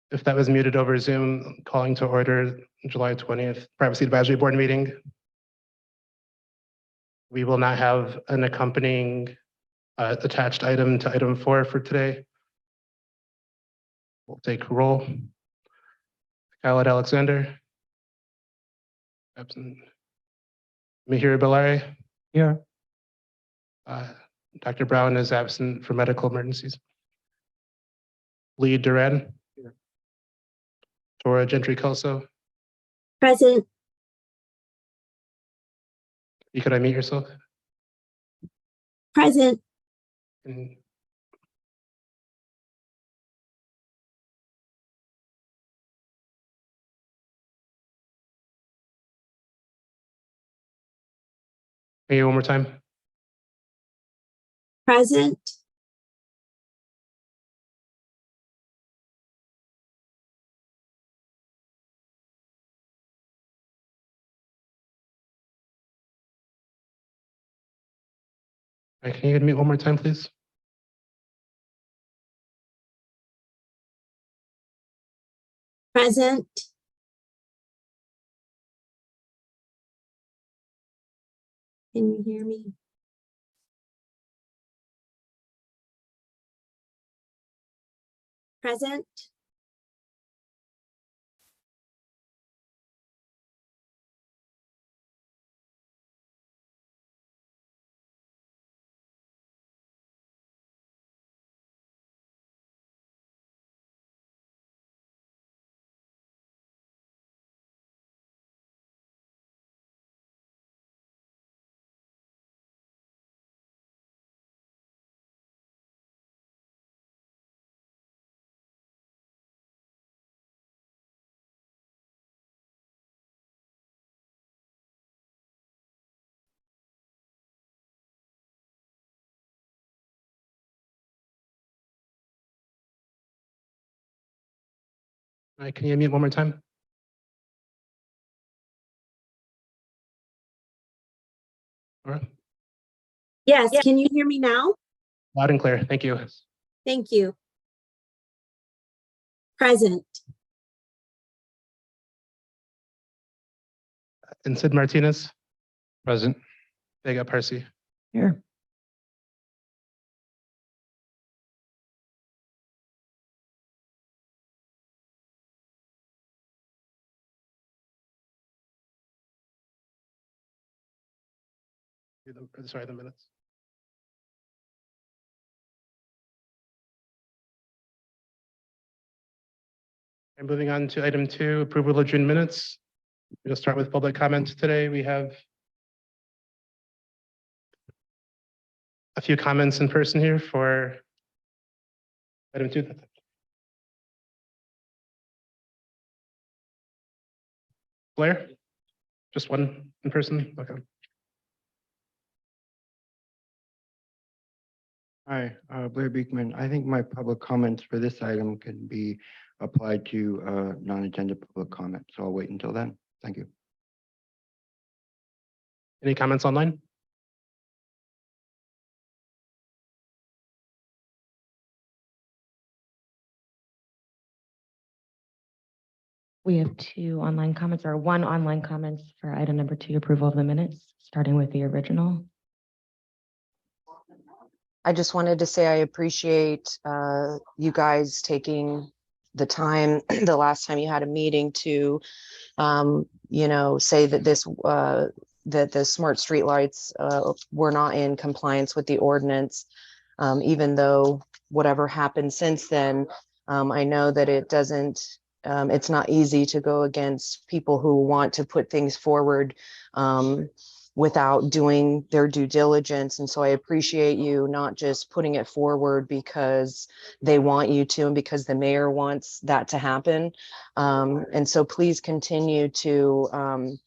If that was muted over Zoom, calling to order July 20th Privacy Advisory Board meeting. We will not have an accompanying attached item to item 4 for today. We'll take roll. Khaled Alexander. Absent. Mihir Bellare. Here. Dr. Brown is absent for medical emergencies. Lee Duran. Here. Tora Gentry Kelso. Present. You could unmute yourself? Present. And maybe one more time. Present. All right, can you unmute one more time, please? Present. Can you hear me? Present. All right, can you unmute one more time? All right, Yes. Can you hear me now? loud and clear. Thank you. Thank you. Present. And Sid Martinez, Present. Vega Parsi. Here. Sorry, the minutes. And moving on to item 2, approval of June minutes. We'll start with public comments today. We have a few comments in person here for item 2. Blair? Just one in person? Okay. Hi, Blair Beekman. I think my public comments for this item can be applied to non-agenda public comment, so I'll wait until then. Thank you. Any comments online? We have 2 online comments, or 1 online comments for item number 2, approval of the minutes, starting with the original. I just wanted to say I appreciate you guys taking the time the last time you had a meeting to, say that that the smart streetlights were not in compliance with the ordinance, even though whatever happened since then. I know that it doesn't. It's not easy to go against people who want to put things forward without doing their due diligence. And so I appreciate you not just putting it forward because they want you to and because the mayor wants that to happen. And so please continue to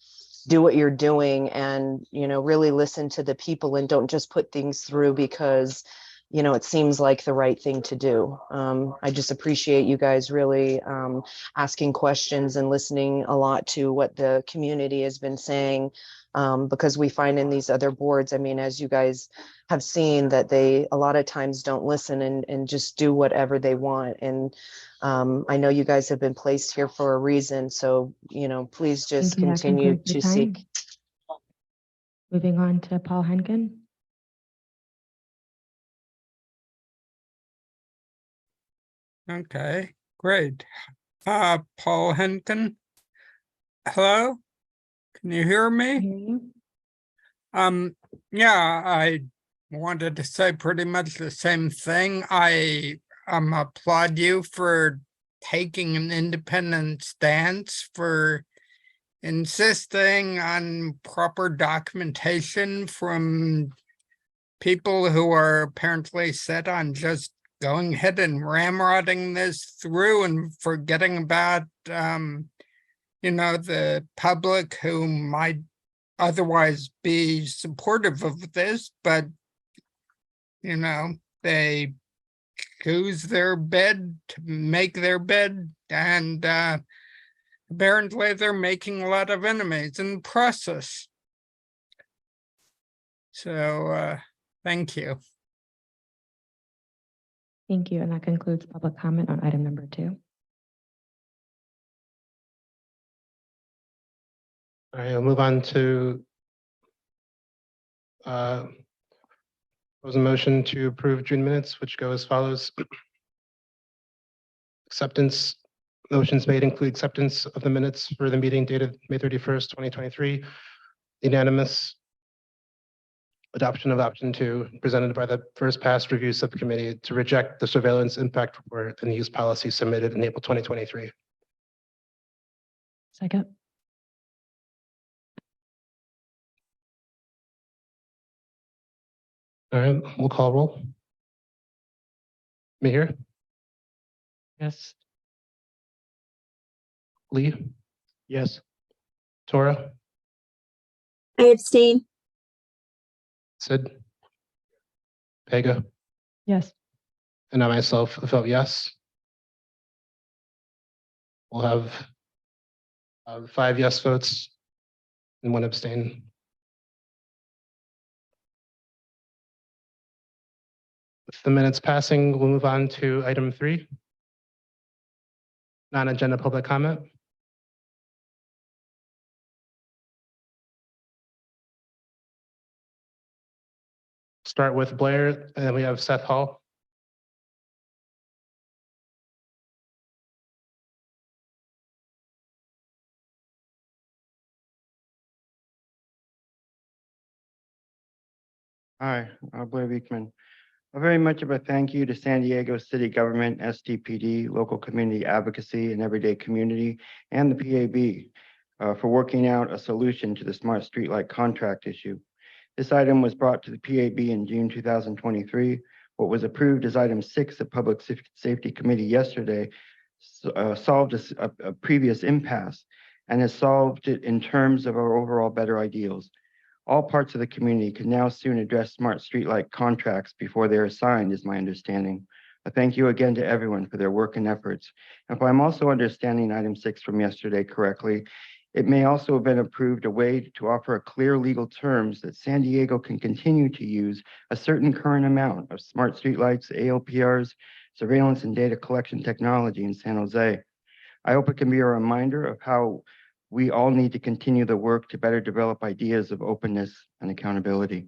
do what you're doing and, really listen to the people and don't just put things through because it seems like the right thing to do. I just appreciate you guys really asking questions and listening a lot to what the community has been saying because we find in these other boards, I mean, as you guys have seen, that they a lot of times don't listen and just do whatever they want. And I know you guys have been placed here for a reason, so, you know, please just Thank you. That continue concludes the to time. seek. Moving on to Paul Henkin. Okay, great. Paul Henkin. Hello? Can you hear me? Hear you? Yeah, I wanted to say pretty much the same thing. I applaud you for taking an independent stance, for insisting on proper documentation from people who are apparently set on just going ahead and ramrodding this through and forgetting about, you know, the public who might otherwise be supportive of this, but, you know, they choose their bed to make their bed, and apparently they're making a lot of enemies in the process. So, thank you. Thank you. And that concludes public comment on item number 2. All right, I'll move on to was a motion to approve June minutes, which go as follows. Acceptance, motions made include acceptance of the minutes for the meeting dated May 31st, 2023. Unanimous adoption of option 2 presented by the first pass review subcommittee to reject the surveillance impact report and use policy submitted in April 2023. Second. All right, we'll call roll. Mihir, Yes. Lee, Yes. Tora, I abstain. Sid, Pega, Yes. and I myself vote yes. We'll have 5 yes votes and 1 abstain. With the minutes passing, we'll move on to item 3. Non-agenda public comment. Start with Blair, and then we have Seth Hall. Hi, Blair Beekman. Very much of a thank you to San Diego City Government, SDPD, local community advocacy and everyday community, and the PAB for working out a solution to the smart streetlight contract issue. This item was brought to the PAB in June 2023. What was approved as item 6 at Public Safety Committee yesterday solved a previous impasse and has solved it in terms of our overall better ideals. All parts of the community can now soon address smart streetlight contracts before they are signed, is my understanding. A thank you again to everyone for their work and efforts. And if I'm also understanding item 6 from yesterday correctly, it may also have been approved a way to offer a clear legal terms that San Diego can continue to use a certain current amount of smart streetlights, ALPRs, surveillance and data collection technology in San Jose. I hope it can be a reminder of how we all need to continue the work to better develop ideas of openness and accountability.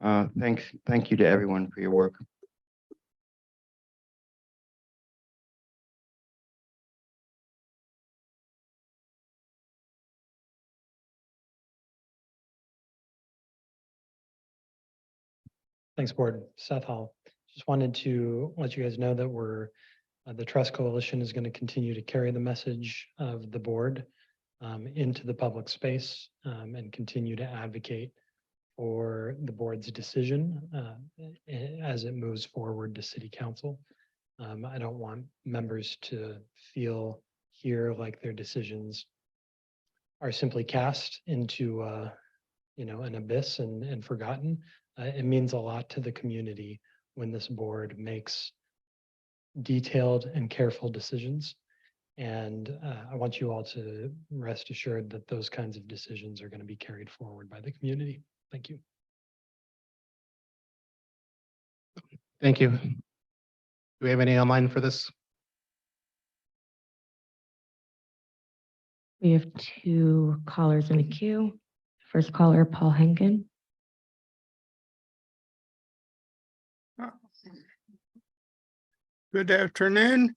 Thank you to everyone for your work. Thanks, Board. Seth Hall. Just wanted to let you guys know that the Trust Coalition is going to continue to carry the message of the board into the public space and continue to advocate for the board's decision as it moves forward to City Council. I don't want members to feel here like their decisions are simply cast into an abyss and forgotten. It means a lot to the community when this board makes detailed and careful decisions. And I want you all to rest assured that those kinds of decisions are going to be carried forward by the community. Thank you. Thank you. Do we have any online for this? We have two callers in the queue. First caller, Paul Henkin. Good afternoon.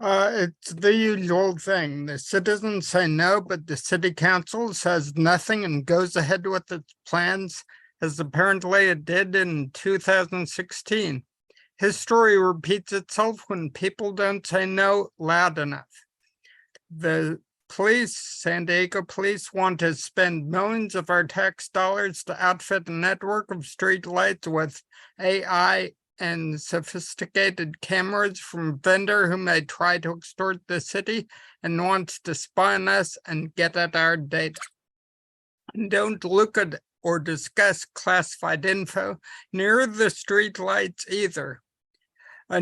It's the usual thing. The citizens say no, but the city council says nothing and goes ahead with its plans, as apparently it did in 2016. History repeats itself when people don't say no loud enough. The police, San Diego police, want to spend millions of our tax dollars to outfit a network of streetlights with AI and sophisticated cameras from vendor who may try to extort the city and wants to spy on us and get at our data. And don't look at or discuss classified info near the streetlights either. A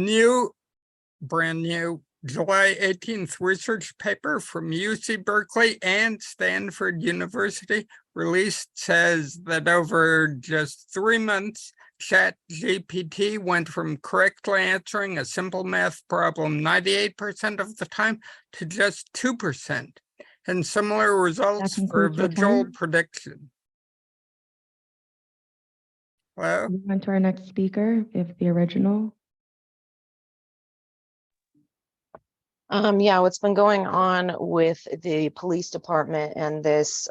brand new July 18th research paper from UC Berkeley and Stanford University released says that over just 3 months, ChatGPT went from correctly answering a simple math problem 98% of the time to just 2%, and similar results for concludes your visual time. prediction. Well, Move on to our next speaker, if the original. Yeah, what's been going on with the police department and this,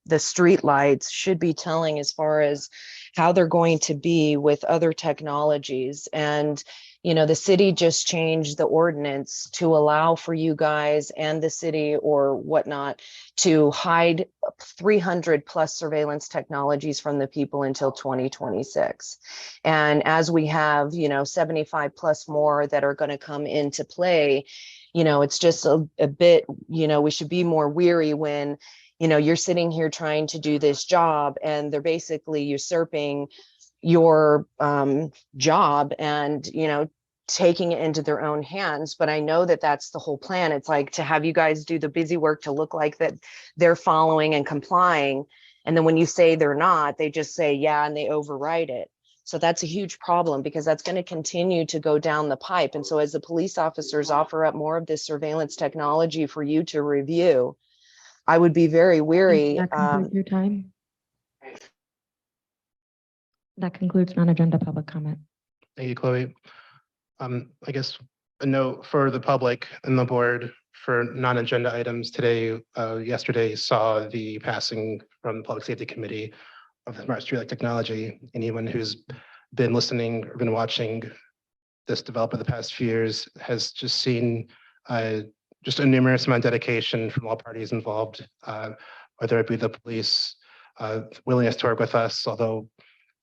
the street lights should be telling as far as how they're going to be with other technologies. And, you know, the city just changed the ordinance to allow for you guys and the city or whatnot to hide 300 plus surveillance technologies from the people until 2026. And as we have, you know, 75 plus more that are going to come into play, you know, it's just a bit, you know, we should be more weary when, you know, you're sitting here trying to do this job and they're basically usurping your job and, you know, taking it into their own hands. But I know that that's the whole plan. It's like to have you guys do the busy work to look like that they're following and complying. And then when you say they're not, they just say, yeah, and they override it. So that's a huge problem because that's going to continue to go down the pipe. And so as the police officers offer up more of this surveillance technology for you to review, I would be very weary. That concludes your time. That concludes non-agenda public comment. Thank you, Chloe. I guess a note for the public and the board for non-agenda items today, yesterday saw the passing from the Public Safety Committee of the Smart Streetlight Technology. Anyone who's been listening or been watching this develop over the past few years has just seen just a numerous amount of dedication from all parties involved, whether it be the police, willingness to work with us, although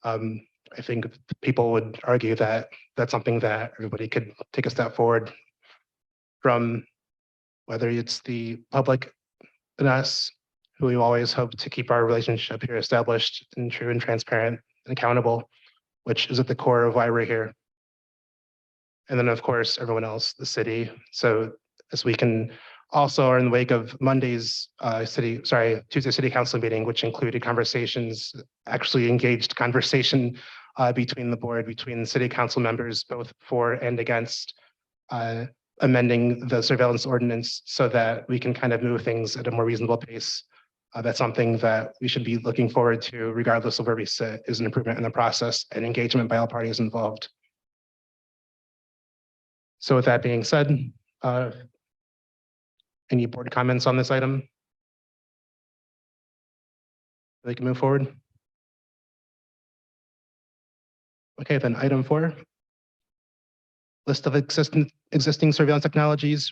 I think people would argue that that's something that everybody could take a step forward from, whether it's the public and us, who we always hope to keep our relationship here established and true and transparent and accountable, which is at the core of why we're here. And then, of course, everyone else, the city. So as we can also are in the wake of Monday's Tuesday City Council meeting, which included conversations, actually engaged conversation between the board, between city council members, both for and against amending the surveillance ordinance so that we can kind of move things at a more reasonable pace. That's something that we should be looking forward to, regardless of where we sit, is an improvement in the process and engagement by all parties involved. So with that being said, any board comments on this item? We can move forward. Okay, then item 4. List of existing surveillance technologies,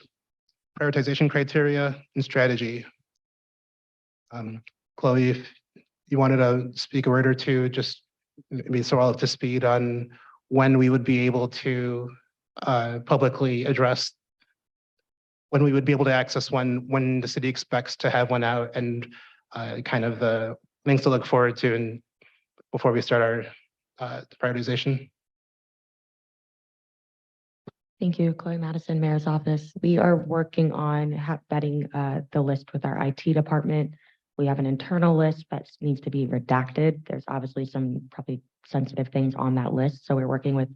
prioritization criteria, and strategy. Chloe, if you wanted to speak a word or two, just maybe so all up to speed on when we would be able to publicly address, when we would be able to access one, when the city expects to have one out, and kind of the things to look forward to and before we start our prioritization. Thank you, Chloe Madison, Mayor's Office. We are working on vetting the list with our IT department. We have an internal list that needs to be redacted. There's obviously some probably sensitive things on that list. So we're working with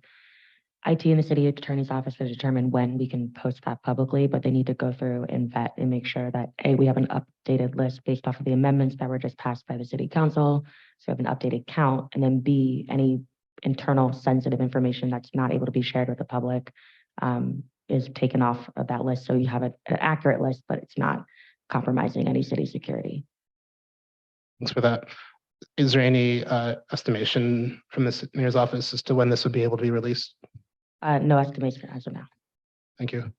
IT in the city attorney's office to determine when we can post that publicly, but they need to go through and vet and make sure that A, we have an updated list based off of the amendments that were just passed by the city council. So we have an updated count, and then B, any internal sensitive information that's not able to be shared with the public is taken off of that list. So you have an accurate list, but it's not compromising any city security. Thanks for that. Is there any estimation from the mayor's office as to when this would be able to be released? No estimation as of now. Thank you.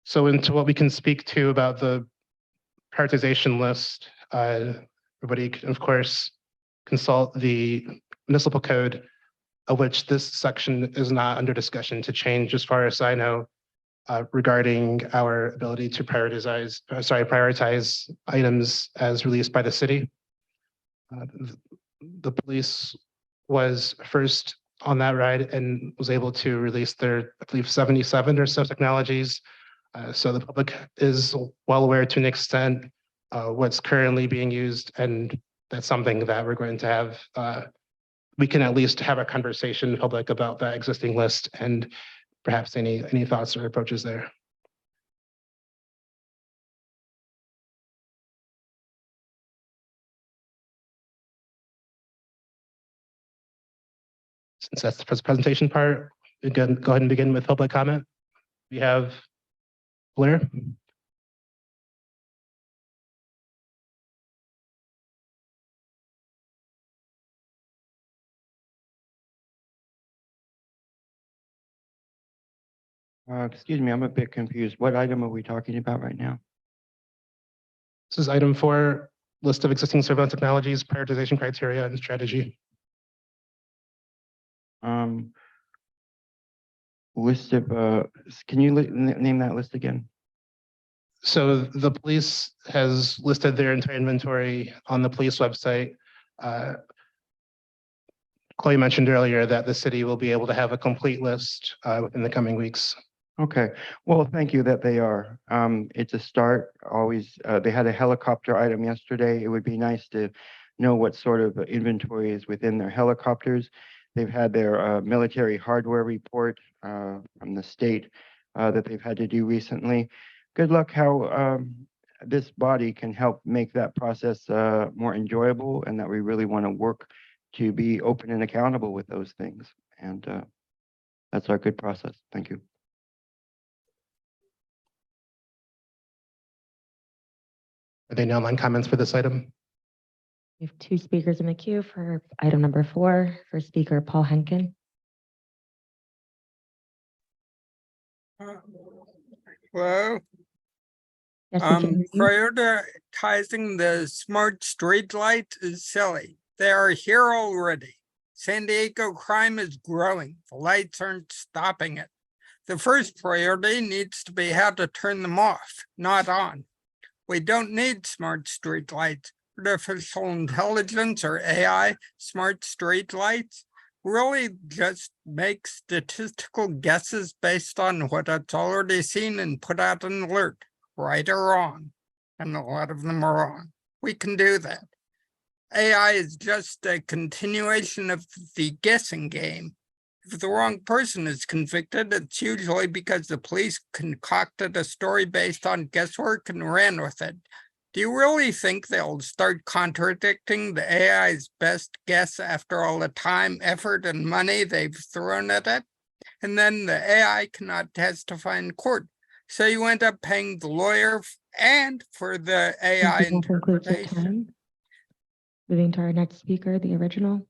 So into what we can speak to about the prioritization list, everybody can, of course, consult the municipal code, of which this section is not under discussion to change, as far as I know, regarding our ability to prioritize items as released by the city. The police was first on that ride and was able to release their, I believe, 77 or so technologies. So the public is well aware to an extent what's currently being used, and that's something that we're going to have. We can at least have a conversation in public about that existing list and perhaps any thoughts or approaches there. Since that's the presentation part, we can go ahead and begin with public comment. We have Blair. Excuse me, I'm a bit confused. What item are we talking about right now? This is item 4, list of existing surveillance technologies, prioritization criteria, and strategy. List of, can you name that list again? So the police has listed their entire inventory on the police website. Chloe mentioned earlier that the city will be able to have a complete list within the coming weeks. Okay, well, thank you that they are. It's a start. Always, they had a helicopter item yesterday. It would be nice to know what sort of inventory is within their helicopters. They've had their military hardware report from the state that they've had to do recently. Good luck how this body can help make that process more enjoyable, and that we really want to work to be open and accountable with those things. And that's our good process. Thank you. Are there any online comments for this item? We have 2 speakers in the queue for item number 4. First speaker, Paul Henkin. Hello? Yes, we can hear you. Prioritizing the smart street lights is silly. They are here already. San Diego crime is growing. The lights aren't stopping it. The first priority needs to be how to turn them off, not on. We don't need smart street lights. Artificial intelligence or AI smart street lights really just make statistical guesses based on what it's already seen and put out an alert, right or wrong. And a lot of them are wrong. We can do that. AI is just a continuation of the guessing game. If the wrong person is convicted, it's usually because the police concocted a story based on guesswork and ran with it. Do you really think they'll start contradicting the AI's best guess after all the time, effort, and money they've thrown at it? And then the AI cannot testify in court. So you end up paying the lawyer and for the AI That concludes the interpretation. time. Moving to our next speaker, the original.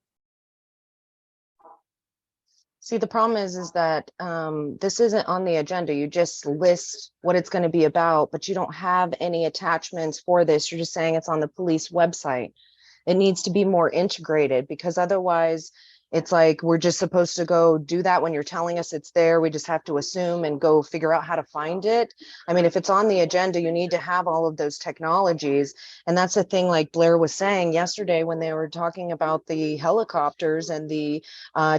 See, the problem is that this isn't on the agenda. You just list what it's going to be about, but you don't have any attachments for this. You're just saying it's on the police website. It needs to be more integrated, because otherwise It's like, we're just supposed to go do that when you're telling us it's there. We just have to assume and go figure out how to find it. I mean, if it's on the agenda, you need to have all of those technologies. And that's the thing, like Blair was saying yesterday, when they were talking about the helicopters and the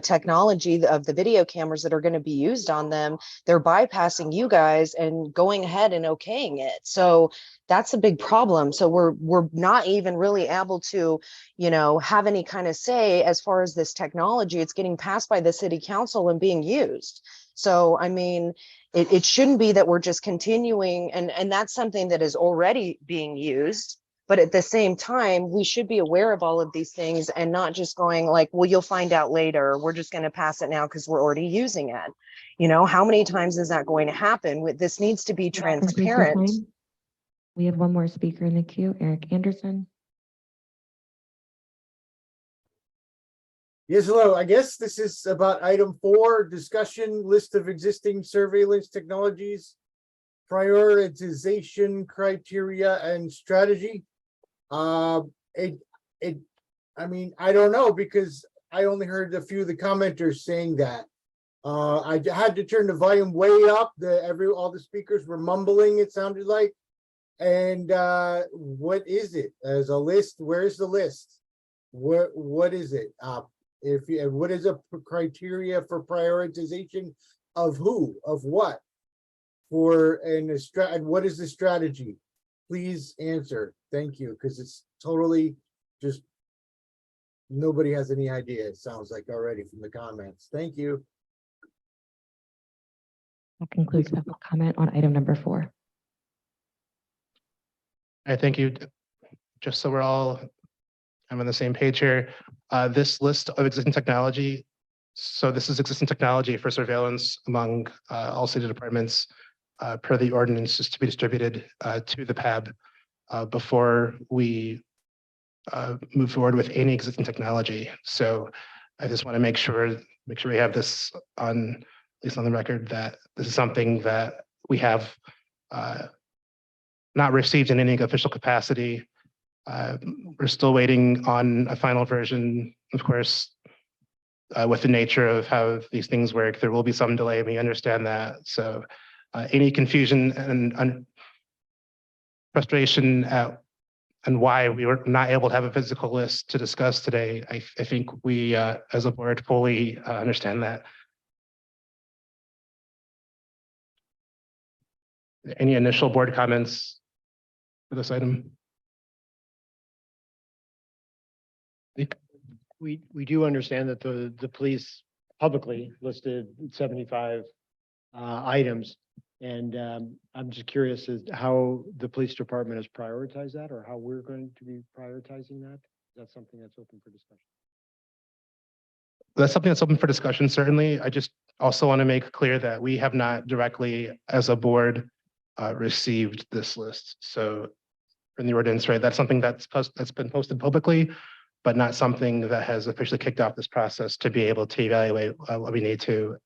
technology of the video cameras that are going to be used on them, they're bypassing you guys and going ahead and okaying it. So that's a big problem. So we're not even really able to, you know, have any kind of say as far as this technology. It's getting passed by the city council and being used. So, I mean, it shouldn't be that we're just continuing, and that's something that is already being used. But at the same time, we should be aware of all of these things and not just going like, well, you'll find out later. We're just going to pass it now because we're already using it. You know, how many times is that going to happen? This needs to be That concludes your transparent. time. We have one more speaker in the queue, Eric Anderson. Yes, hello. I guess this is about item 4, discussion list of existing surveillance technologies, prioritization criteria and strategy. I mean, I don't know, because I only heard a few of the commenters saying that. I had to turn the volume way up. All the speakers were mumbling, it sounded like. And what is it? As a list, where's the list? What is it? What is a criteria for prioritization of who, of what? And what is the strategy? Please answer. Thank you, because it's totally just nobody has any idea, it sounds like already from the comments. Thank you. That concludes public comment on item number 4. I thank you. Just so we're all, I'm on the same page here. This list of existing technology. So this is existing technology for surveillance among all city departments per the ordinance is to be distributed to the PAB before we move forward with any existing technology. So I just want to make sure we have this on, at least on the record, that this is something that we have not received in any official capacity. We're still waiting on a final version, of course, with the nature of how these things work. There will be some delay, we understand that. So any confusion and frustration at and why we were not able to have a physical list to discuss today, I think we as a board fully understand that. Any initial board comments for this item? We do understand that the police publicly listed 75 items. And I'm just curious as to how the police department has prioritized that, or how we're going to be prioritizing that. Is that something that's open for discussion? That's something that's open for discussion, certainly. I just also want to make clear that we have not directly, as a board, received this list. So in the ordinance, right, that's something that's been posted publicly, but not something that has officially kicked off this process to be able to evaluate what we need to.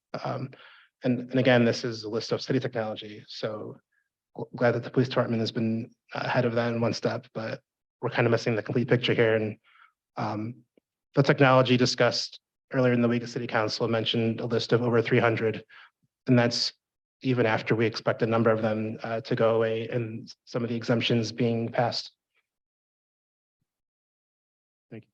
And again, this is a list of city technology. So glad that the police department has been ahead of that in one step, but we're kind of missing the complete picture here. And the technology discussed earlier in the week, the city council mentioned a list of over 300. And that's even after we expect a number of them to go away and some of the exemptions being passed. Thank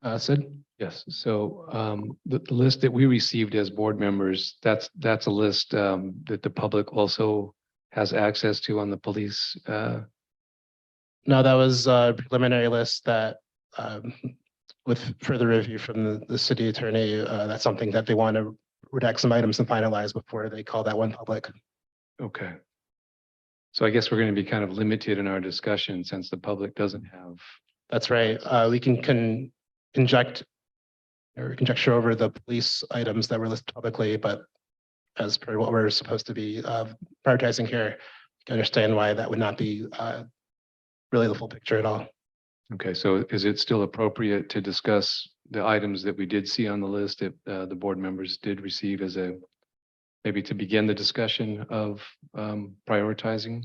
you. Sid? Yes, so the list that we received as board members, that's a list that the public also has access to on the police. No, that was a preliminary list that with further review from the city attorney, that's something that they want to redact some items and finalize before they call that one public. Okay. So I guess we're going to be kind of limited in our discussion since the public doesn't have. That's right. We can conjecture over the police items that were listed publicly, but as per what we're supposed to be prioritizing here, you can understand why that would not be really the full picture at all. Okay, so is it still appropriate to discuss the items that we did see on the list that the board members did receive as maybe to begin the discussion of prioritizing?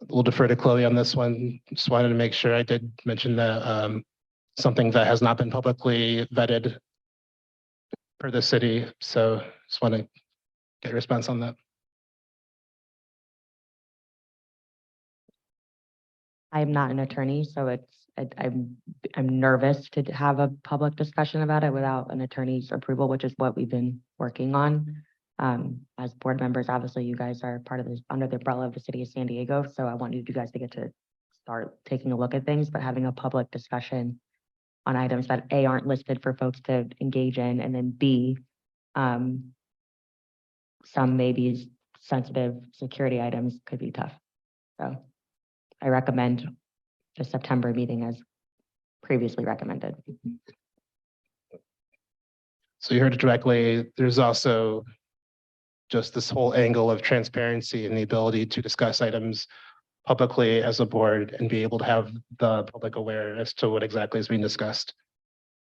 We'll defer to Chloe on this one. Just wanted to make sure I did mention that something that has not been publicly vetted for the city. So just want to get a response on that. I'm not an attorney, so I'm nervous to have a public discussion about it without an attorney's approval, which is what we've been working on. As board members, obviously you guys are part of this, under the umbrella of the city of San Diego, so I want you guys to get to start taking a look at things, but having a public discussion on items that A, aren't listed for folks to engage in, and then B, some maybe sensitive security items could be tough. So I recommend the September meeting as previously recommended. So you heard it directly. There's also just this whole angle of transparency and the ability to discuss items publicly as a board and be able to have the public aware as to what exactly is being discussed.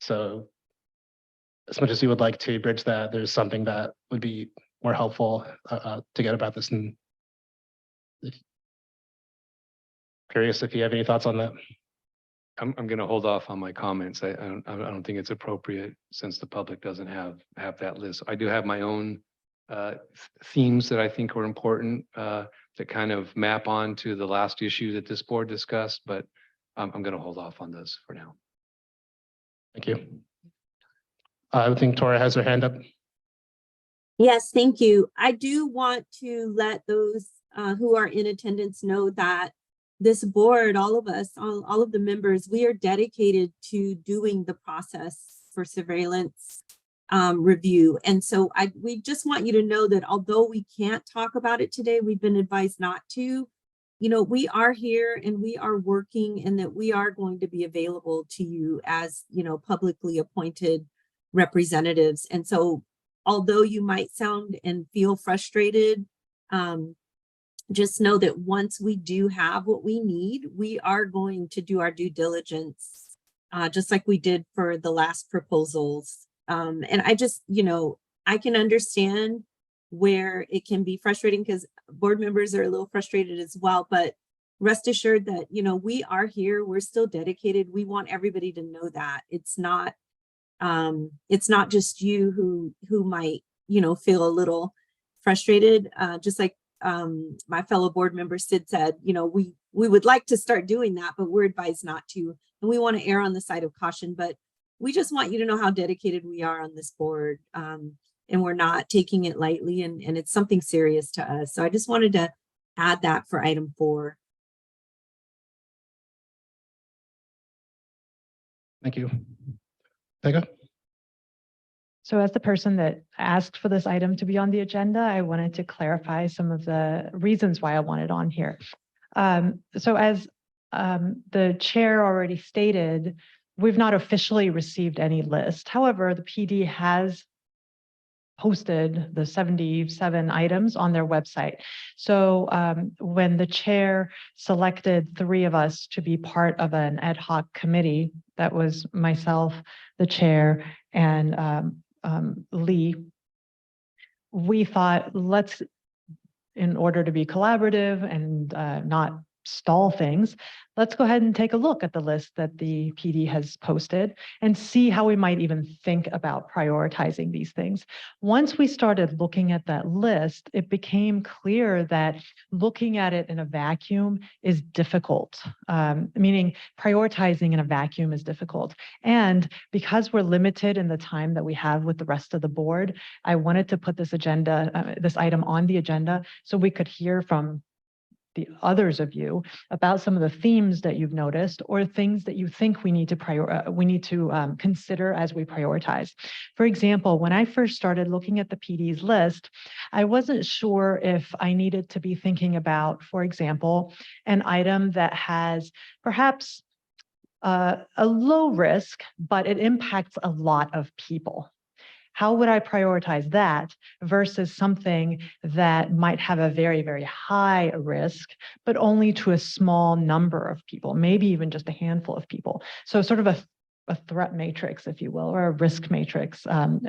So as much as you would like to bridge that, there's something that would be more helpful to get about this. And curious if you have any thoughts on that. I'm going to hold off on my comments. I don't think it's appropriate since the public doesn't have that list. I do have my own themes that I think are important that kind of map on to the last issue that this board discussed, but I'm going to hold off on this for now. Thank you. I think Tora has her hand up. Yes, thank you. I do want to let those who are in attendance know that this board, all of us, all of the members, we are dedicated to doing the process for surveillance review. And so we just want you to know that although we can't talk about it today, we've been advised not to. You know, we are here and we are working, and that we are going to be available to you as, you know, publicly appointed representatives. And so although you might sound and feel frustrated, just know that once we do have what we need, we are going to do our due diligence, just like we did for the last proposals. And I just, you know, I can understand where it can be frustrating because board members are a little frustrated as well, but rest assured that, you know, we are here, we're still dedicated. We want everybody to know that it's not just you who might, you know, feel a little frustrated, just like my fellow board member Sid said, you know, we would like to start doing that, but we're advised not to, and we want to err on the side of caution. But we just want you to know how dedicated we are on this board, and we're not taking it lightly, and it's something serious to us. So I just wanted to add that for item 4. Thank you. Pega? So as the person that asked for this item to be on the agenda, I wanted to clarify some of the reasons why I want it on here. So as the chair already stated, we've not officially received any list. However, the PD has posted the 77 items on their website. So when the chair selected 3 of us to be part of an ad hoc committee, that was myself, the chair, and Lee, we thought, in order to be collaborative and not stall things, let's go ahead and take a look at the list that the PD has posted and see how we might even think about prioritizing these things. Once we started looking at that list, it became clear that looking at it in a vacuum is difficult, meaning prioritizing in a vacuum is difficult. And because we're limited in the time that we have with the rest of the board, I wanted to put this item on the agenda so we could hear from the others of you about some of the themes that you've noticed or things that you think we need to consider as we prioritize. For example, when I first started looking at the PD's list, I wasn't sure if I needed to be thinking about, for example, an item that has perhaps a low risk, but it impacts a lot of people. How would I prioritize that versus something that might have a very, very high risk, but only to a small number of people, maybe even just a handful of people? So sort of a threat matrix, if you will, or a risk matrix.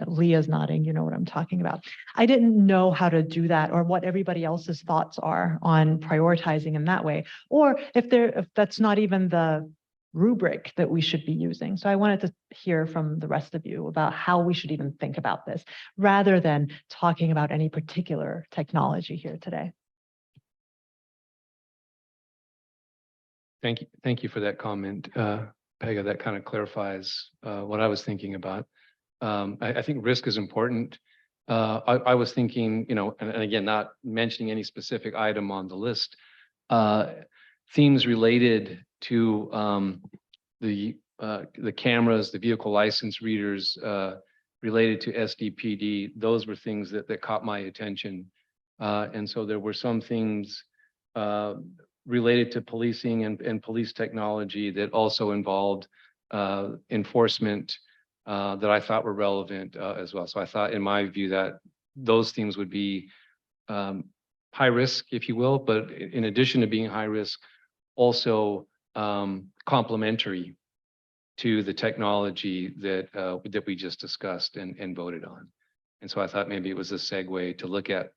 Leah's nodding, you know what I'm talking about. I didn't know how to do that or what everybody else's thoughts are on prioritizing in that way. Or if that's not even the rubric that we should be using. So I wanted to hear from the rest of you about how we should even think about this, rather than talking about any particular technology here today. Thank you for that comment, Pega. That kind of clarifies what I was thinking about. I think risk is important. I was thinking, and again, not mentioning any specific item on the list, themes related to the cameras, the vehicle license readers, related to SDPD. Those were things that caught my attention. And so there were some things related to policing and police technology that also involved enforcement that I thought were relevant as well. So I thought, in my view, that those themes would be high risk, if you will, but in addition to being high risk, also complementary to the technology that we just discussed and voted on. And so I thought maybe it was a segue to look at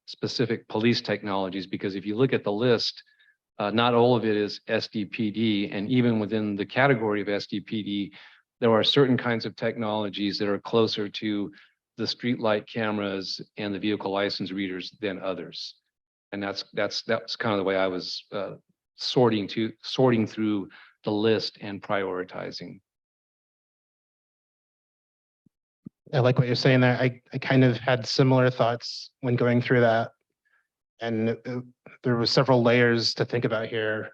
specific police technologies, because if you look at the list, not all of it is SDPD, and even within the category of SDPD, there are certain kinds of technologies that are closer to the streetlight cameras and the vehicle license readers than others. And that's kind of the way I was sorting through the list and prioritizing. I like what you're saying there. I kind of had similar thoughts when going through that. And there were several layers to think about here.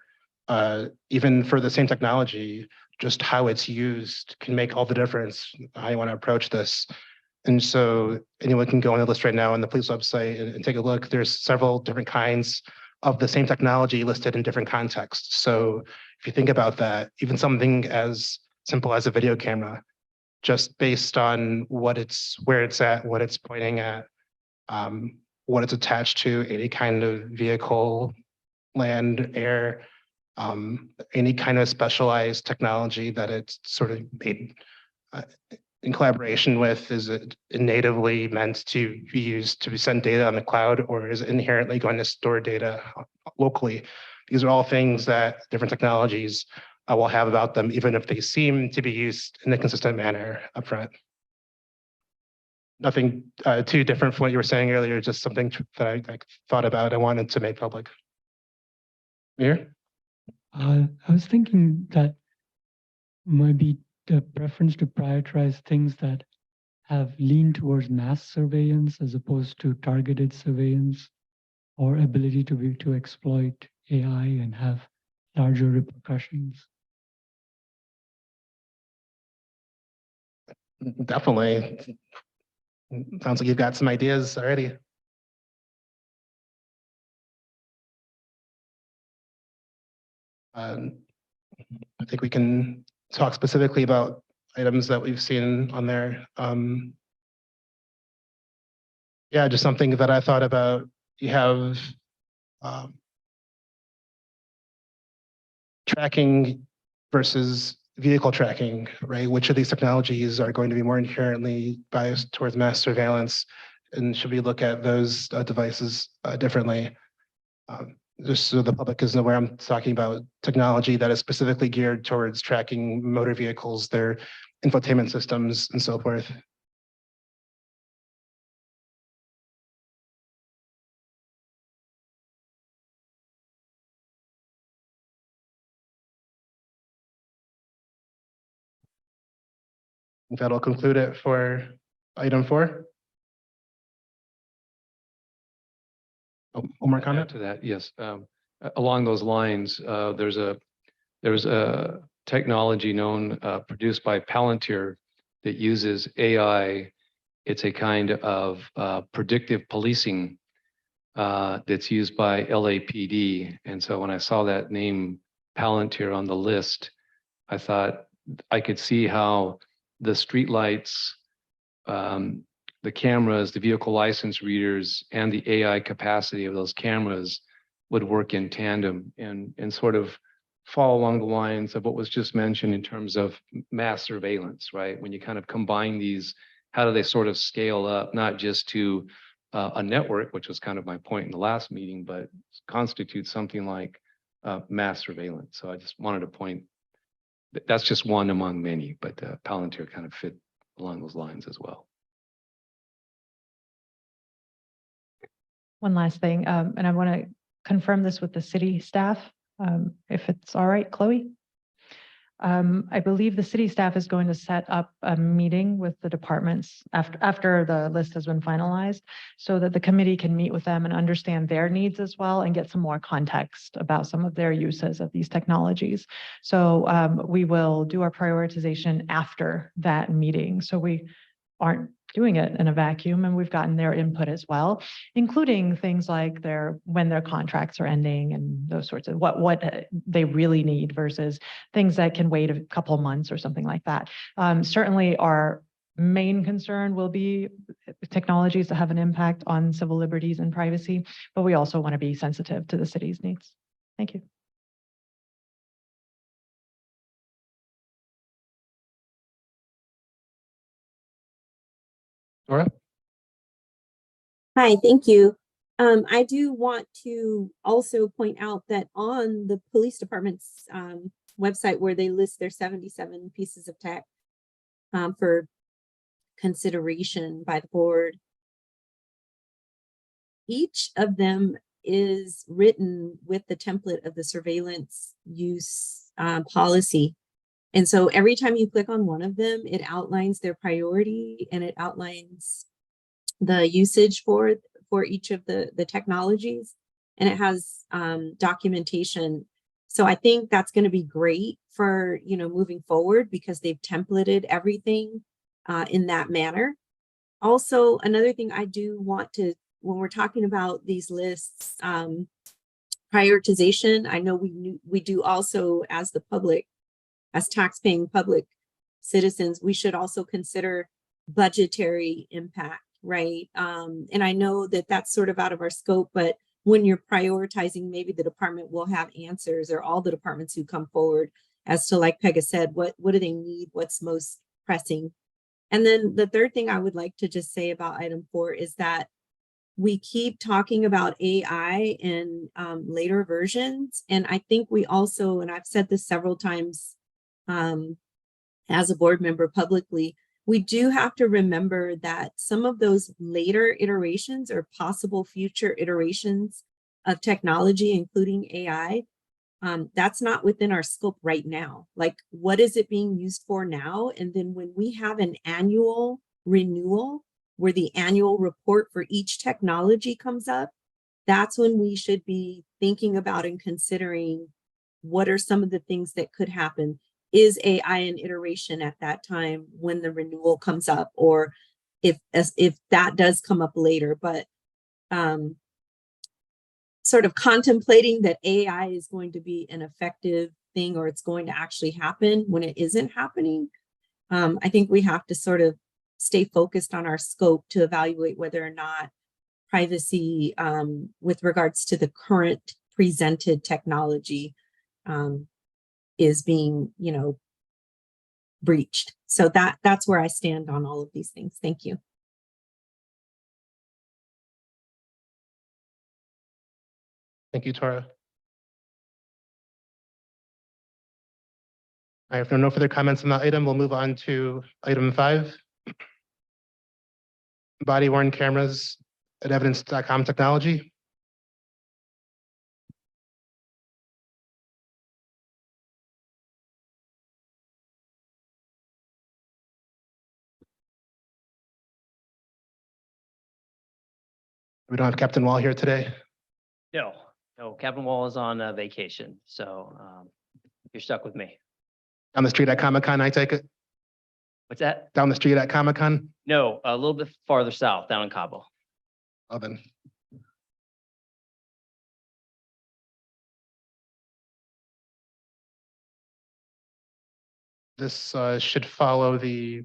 Even for the same technology, just how it's used can make all the difference how you want to approach this. And so anyone can go on the list right now on the police website and take a look. There's several different kinds of the same technology listed in different contexts. So if you think about that, even something as simple as a video camera, just based on where it's at, what it's pointing at, what it's attached to, any kind of vehicle, land, air, any kind of specialized technology that it's sort of made in collaboration with. Is it natively meant to be used to send data on the cloud, or is it inherently going to store data locally? These are all things that different technologies will have about them, even if they seem to be used in a consistent manner upfront. Nothing too different from what you were saying earlier, just something that I thought about and wanted to make public. Mir? I was thinking that maybe the preference to prioritize things that have leaned towards mass surveillance as opposed to targeted surveillance, or ability to exploit AI and have larger repercussions. Definitely. Sounds like you've got some ideas already. I think we can talk specifically about items that we've seen on there. Yeah, just something that I thought about. You have tracking versus vehicle tracking, right? Which of these technologies are going to be more inherently biased towards mass surveillance? And should we look at those devices differently? Just so the public is aware, I'm talking about technology that is specifically geared towards tracking motor vehicles, their infotainment systems, and so forth. I think that'll conclude it for item 4. Oh, one more comment? To that, yes. Along those lines, there's a technology known produced by Palantir that uses AI. It's a kind of predictive policing that's used by LAPD. And so when I saw that name Palantir on the list, I thought I could see how the streetlights, the cameras, the vehicle license readers, and the AI capacity of those cameras would work in tandem and sort of fall along the lines of what was just mentioned in terms of mass surveillance, right? When you kind of combine these, how do they sort of scale up, not just to a network, which was kind of my point in the last meeting, but constitute something like mass surveillance. So I just wanted to point that's just one among many, but Palantir kind of fit along those lines as well. One last thing, and I want to confirm this with the city staff, if it's all right, Chloe. I believe the city staff is going to set up a meeting with the departments after the list has been finalized, so that the committee can meet with them and understand their needs as well and get some more context about some of their uses of these technologies. So we will do our prioritization after that meeting. So we aren't doing it in a vacuum, and we've gotten their input as well, including things like when their contracts are ending and those sorts of what they really need versus things that can wait a couple months or something like that. Certainly our main concern will be technologies that have an impact on civil liberties and privacy, but we also want to be sensitive to the city's needs. Thank you. Nora? Hi, thank you. I do want to also point out that on the police department's website, where they list their 77 pieces of tech for consideration by the board, each of them is written with the template of the surveillance use policy. And so every time you click on one of them, it outlines their priority and it outlines the usage for each of the technologies, and it has documentation. So I think that's going to be great for, you know, moving forward, because they've templated everything in that manner. Also, another thing I do want to, when we're talking about these lists, prioritization, I know we do also, as the public, as tax-paying public citizens, we should also consider budgetary impact, right? And I know that that's sort of out of our scope, but when you're prioritizing, maybe the department will have answers, or all the departments who come forward, as to, like Pegah said, what do they need? What's most pressing? And then the third thing I would like to just say about item 4 is that we keep talking about AI in later versions. And I think we also, and I've said this several times as a board member publicly, we do have to remember that some of those later iterations or possible future iterations of technology, including AI, that's not within our scope right now. Like, what is it being used for now? And then when we have an annual renewal where the annual report for each technology comes up, that's when we should be thinking about and considering what are some of the things that could happen. Is AI an iteration at that time when the renewal comes up, or if that does come up later? But sort of contemplating that AI is going to be an effective thing, or it's going to actually happen when it isn't happening. I think we have to sort of stay focused on our scope to evaluate whether or not privacy with regards to the current presented technology is being, you know, breached. So that's where I stand on all of these things. Thank you. Thank you, Tora. All right, if there are no further comments on that item, we'll move on to item 5. Body worn cameras at evidence.com technology. We don't have Captain Wall here today. No, Captain Wall is on vacation, so you're stuck with me. Down the street at Comic-Con, I take it? What's that? Down the street at Comic-Con? No, a little bit farther south, down in Cabo. Oh, then. This should follow we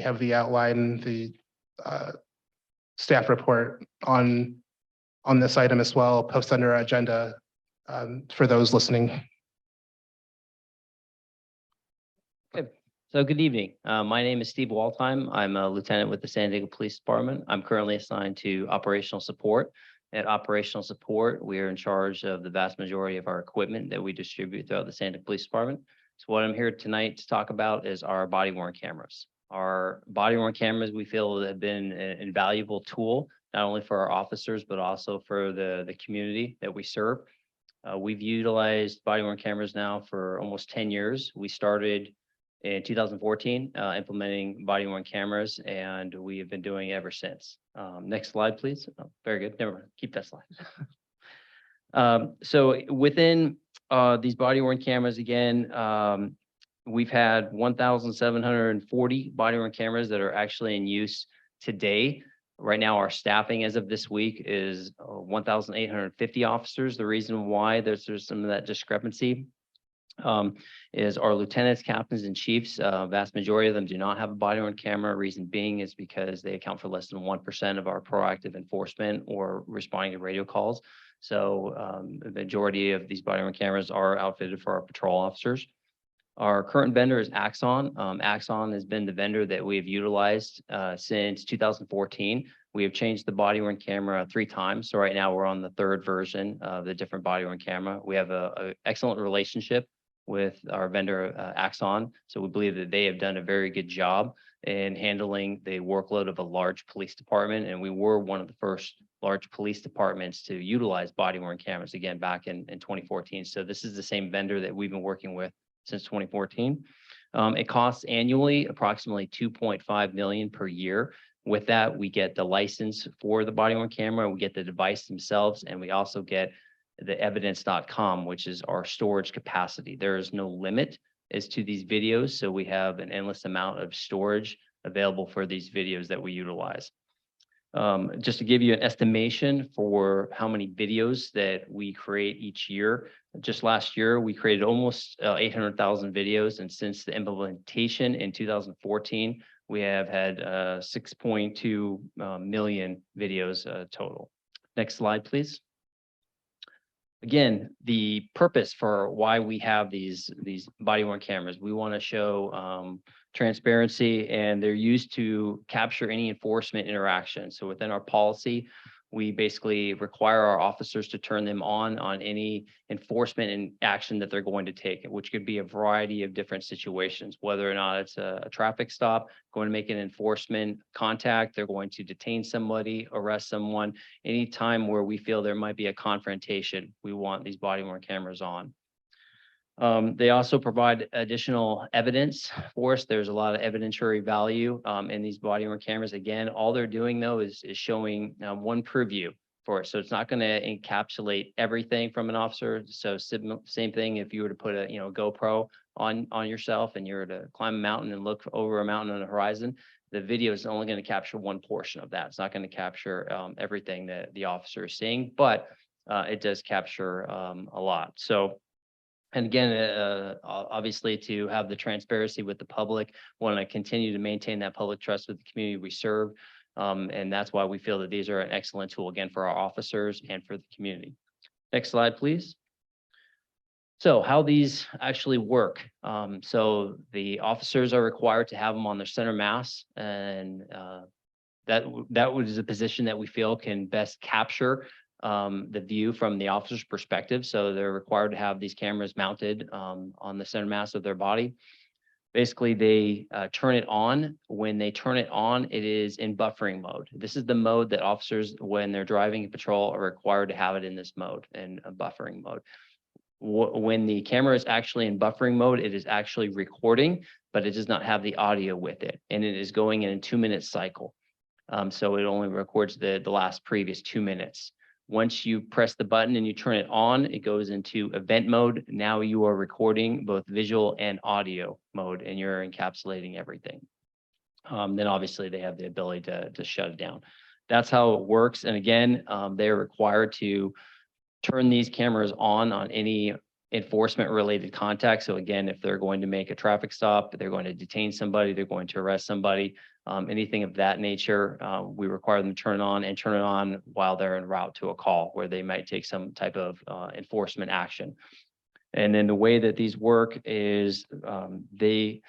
have the outline, the staff report on this item as well, post under our agenda for those listening. So good evening. My name is Steve Waldheim. I'm a lieutenant with the San Diego Police Department. I'm currently assigned to operational support. At operational support, we are in charge of the vast majority of our equipment that we distribute throughout the Santa Police Department. So what I'm here tonight to talk about is our body worn cameras. Our body worn cameras, we feel have been an invaluable tool, not only for our officers, but also for the community that we serve. We've utilized body worn cameras now for almost 10 years. We started in 2014, implementing body worn cameras, and we have been doing it ever since. Next slide, please. Oh, very good. Never mind. Keep that slide. So within these body worn cameras, again, we've had 1,740 body worn cameras that are actually in use today. Right now, our staffing as of this week is 1,850 officers. The reason why there's some of that discrepancy is our lieutenants, captains, and chiefs. Vast majority of them do not have a body worn camera. Reason being is because they account for less than 1% of our proactive enforcement or responding to radio calls. So the majority of these body worn cameras are outfitted for our patrol officers. Our current vendor is Axon. Axon has been the vendor that we have utilized since 2014. We have changed the body worn camera 3 times. So right now we're on the 3rd version of the different body worn camera. We have a excellent relationship with our vendor Axon. So we believe that they have done a very good job in handling the workload of a large police department. And we were one of the first large police departments to utilize body worn cameras again back in 2014. So this is the same vendor that we've been working with since 2014. It costs annually approximately $2.5 million per year. With that, we get the license for the body worn camera, we get the device themselves, and we also get the evidence.com, which is our storage capacity. There is no limit as to these videos, so we have an endless amount of storage available for these videos that we utilize. Just to give you an estimation for how many videos that we create each year, just last year, we created almost 800,000 videos. And since the implementation in 2014, we have had 6.2 million videos total. Next slide, please. Again, the purpose for why we have these body worn cameras, we want to show transparency, and they're used to capture any enforcement interaction. So within our policy, we basically require our officers to turn them on any enforcement and action that they're going to take, which could be a variety of different situations, whether or not it's a traffic stop, going to make an enforcement contact, they're going to detain somebody, arrest someone. Anytime where we feel there might be a confrontation, we want these body worn cameras on. They also provide additional evidence for us. There's a lot of evidentiary value in these body worn cameras. Again, all they're doing though is showing one preview for it. So it's not going to encapsulate everything from an officer. So same thing if you were to put a GoPro on yourself and you were to climb a mountain and look over a mountain on the horizon, the video is only going to capture one portion of that. It's not going to capture everything that the officer is seeing, but it does capture a lot. So. And again, obviously to have the transparency with the public, want to continue to maintain that public trust with the community we serve. And that's why we feel that these are an excellent tool, again, for our officers and for the community. Next slide, please. So how these actually work. So the officers are required to have them on their center mass, and that was a position that we feel can best capture the view from the officer's perspective. So they're required to have these cameras mounted on the center mass of their body. Basically, they turn it on. When they turn it on, it is in buffering mode. This is the mode that officers, when they're driving a patrol, are required to have it in this mode, in a buffering mode. When the camera is actually in buffering mode, it is actually recording, but it does not have the audio with it. And it is going in a 2-minute cycle. So it only records the last previous 2 minutes. Once you press the button and you turn it on, it goes into event mode. Now you are recording both visual and audio mode, and you're encapsulating everything. Then obviously they have the ability to shut it down. That's how it works. And again, they're required to turn these cameras on any enforcement related contact. So again, if they're going to make a traffic stop, they're going to detain somebody, they're going to arrest somebody, anything of that nature, we require them to turn it on while they're en route to a call where they might take some type of enforcement action. And then the way that these work is they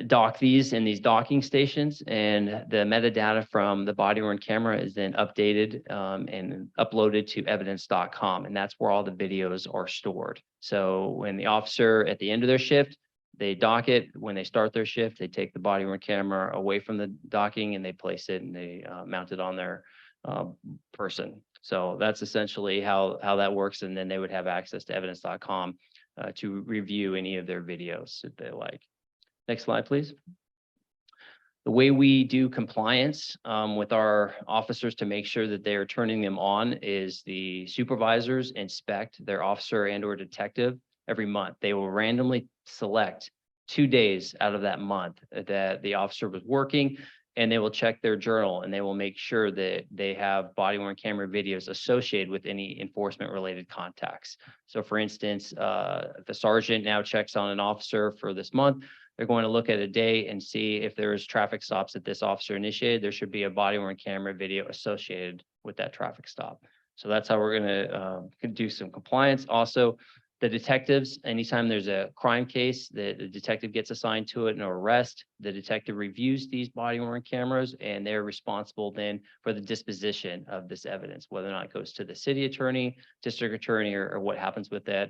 dock these in these docking stations, and the metadata from the body worn camera is then updated and uploaded to evidence.com, and that's where all the videos are stored. So when the officer at the end of their shift, they dock it. When they start their shift, they take the body worn camera away from the docking and they place it and they mount it on their person. So that's essentially how that works, and then they would have access to evidence.com to review any of their videos if they like. Next slide, please. The way we do compliance with our officers to make sure that they are turning them on is the supervisors inspect their officer and or detective every month. They will randomly select 2 days out of that month that the officer was working, and they will check their journal and they will make sure that they have body worn camera videos associated with any enforcement related contacts. So for instance, if the sergeant now checks on an officer for this month, they're going to look at a day and see if there's traffic stops that this officer initiated. There should be a body worn camera video associated with that traffic stop. So that's how we're going to do some compliance. Also, the detectives, anytime there's a crime case, the detective gets assigned to it and arrest. The detective reviews these body worn cameras, and they're responsible then for the disposition of this evidence, whether or not it goes to the city attorney, district attorney, or what happens with that.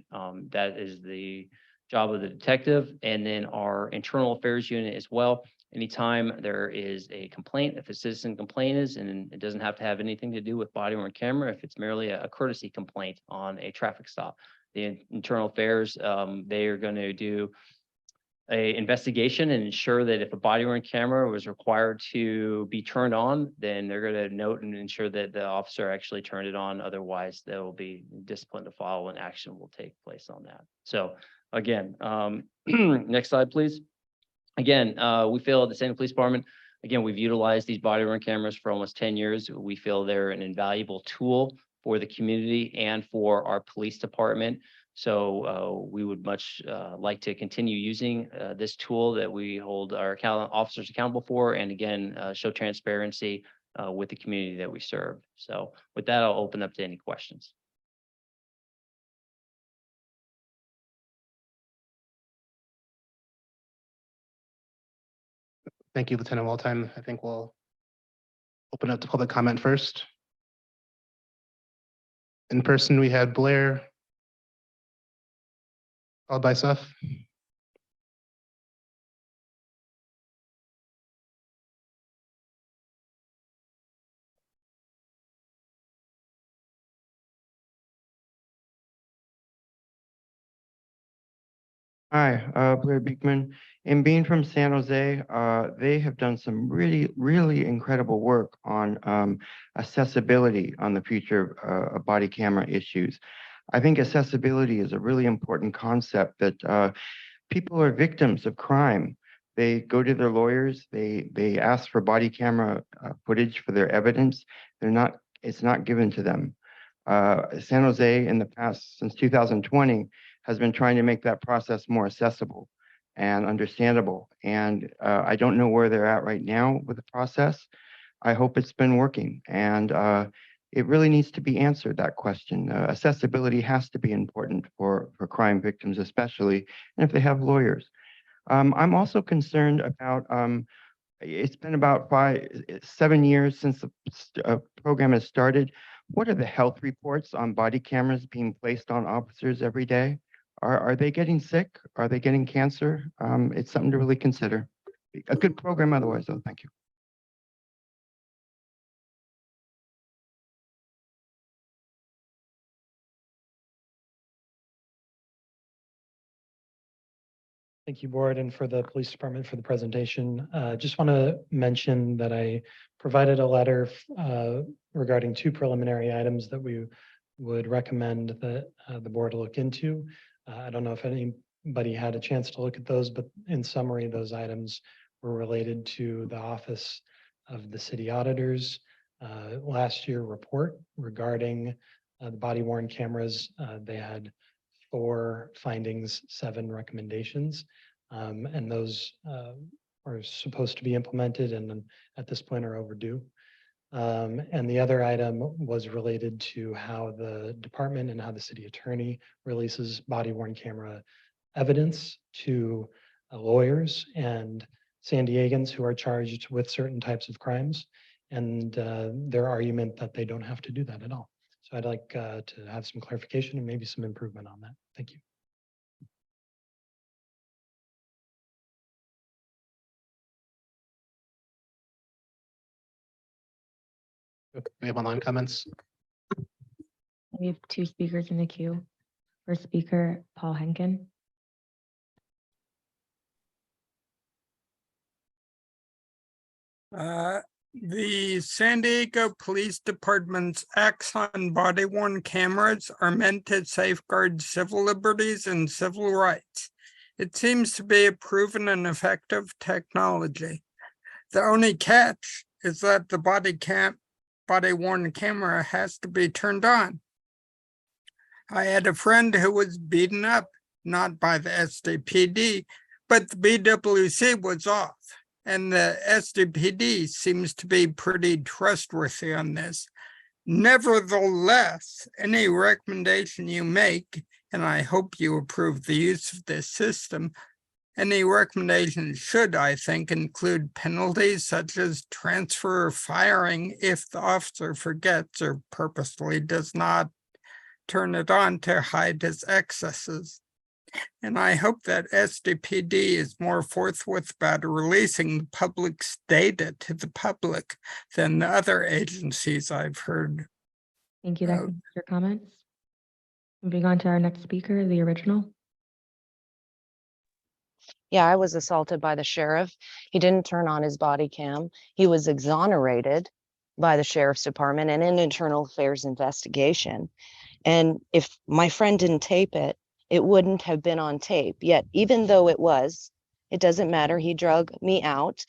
That is the job of the detective. And then our internal affairs unit as well. Anytime there is a complaint, if a citizen complaint is, and it doesn't have to have anything to do with body worn camera, if it's merely a courtesy complaint on a traffic stop, the internal affairs, they are going to do a investigation and ensure that if a body worn camera was required to be turned on, then they're going to note and ensure that the officer actually turned it on. Otherwise, there will be discipline to follow and action will take place on that. So again, next slide, please. Again, we feel at the San Diego Police Department, again, we've utilized these body worn cameras for almost 10 years. We feel they're an invaluable tool for the community and for our police department. So we would much like to continue using this tool that we hold our officers accountable for, and again, show transparency with the community that we serve. So with that, I'll open up to any questions. Thank you, Lieutenant Waldheim. I think we'll open up to public comment first. In person, we had Blair, followed by Seth. Hi, Blair Beekman. And being from San Jose, they have done some really incredible work on accessibility on the future of body camera issues. I think accessibility is a really important concept that people are victims of crime. They go to their lawyers, they ask for body camera footage for their evidence. It's not given to them. San Jose in the past, since 2020, has been trying to make that process more accessible and understandable. And I don't know where they're at right now with the process. I hope it's been working, and it really needs to be answered, that question. Accessibility has to be important for crime victims, especially, and if they have lawyers. I'm also concerned about, it's been about 7 years since the program has started. What are the health reports on body cameras being placed on officers every day? Are they getting sick? Are they getting cancer? It's something to really consider. A good program otherwise, though. Thank you. Thank you, Board, and for the Police Department for the presentation. Just want to mention that I provided a letter regarding 2 preliminary items that we would recommend that the board look into. I don't know if anybody had a chance to look at those, but in summary, those items were related to the Office of the City Auditors last year report regarding the body worn cameras. They had 4 findings, 7 recommendations, and those are supposed to be implemented and at this point are overdue. And the other item was related to how the department and how the city attorney releases body worn camera evidence to lawyers and San Diegans who are charged with certain types of crimes, and their argument that they don't have to do that at all. So I'd like to have some clarification and maybe some improvement on that. Thank you. We have online comments. We have two speakers in the queue. First speaker, Paul Henkin. The San Diego Police Department's acts on body worn cameras are meant to safeguard civil liberties and civil rights. It seems to be a proven and effective technology. The only catch is that the body worn camera has to be turned on. I had a friend who was beaten up, not by the SDPD, but the BWC was off. And the SDPD seems to be pretty trustworthy on this. Nevertheless, any recommendation you make, and I hope you approve the use of this system, any recommendation should, I think, include penalties such as transfer or firing if the officer forgets or purposely does not turn it on to hide his excesses. And I hope that SDPD is more forthwith about releasing the public's data to the public than the other agencies I've heard. Thank you. That concludes your comments. Moving on to our next speaker, the original. Yeah, I was assaulted by the sheriff. He didn't turn on his body cam. He was exonerated by the sheriff's department in an internal affairs investigation. And if my friend didn't tape it, it wouldn't have been on tape. Yet, even though it was, it doesn't matter. He drug me out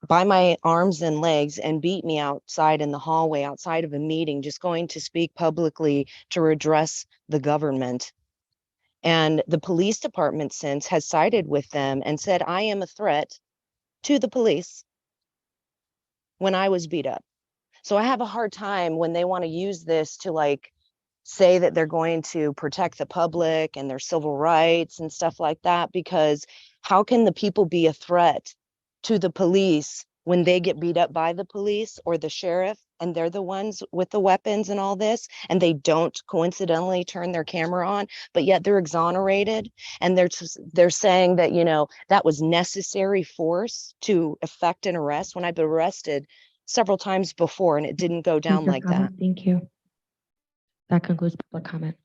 by my arms and legs and beat me outside in the hallway, outside of a meeting, just going to speak publicly to redress the government. And the police department since has sided with them and said, I am a threat to the police when I was beat up. So I have a hard time when they want to use this to like say that they're going to protect the public and their civil rights and stuff like that, because how can the people be a threat to the police when they get beat up by the police or the sheriff and they're the ones with the weapons and all this, and they don't coincidentally turn their camera on, but yet they're exonerated and they're saying that, you know, that was necessary force to effect an arrest when I've been arrested several times before and it didn't go down like that. Thank you. That concludes public comment.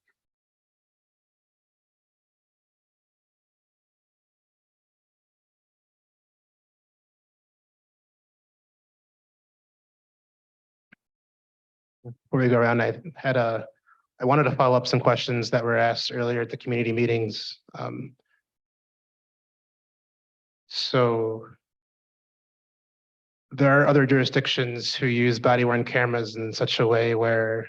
Before we go around, I wanted to follow up some questions that were asked earlier at the community meetings. So there are other jurisdictions who use body worn cameras in such a way where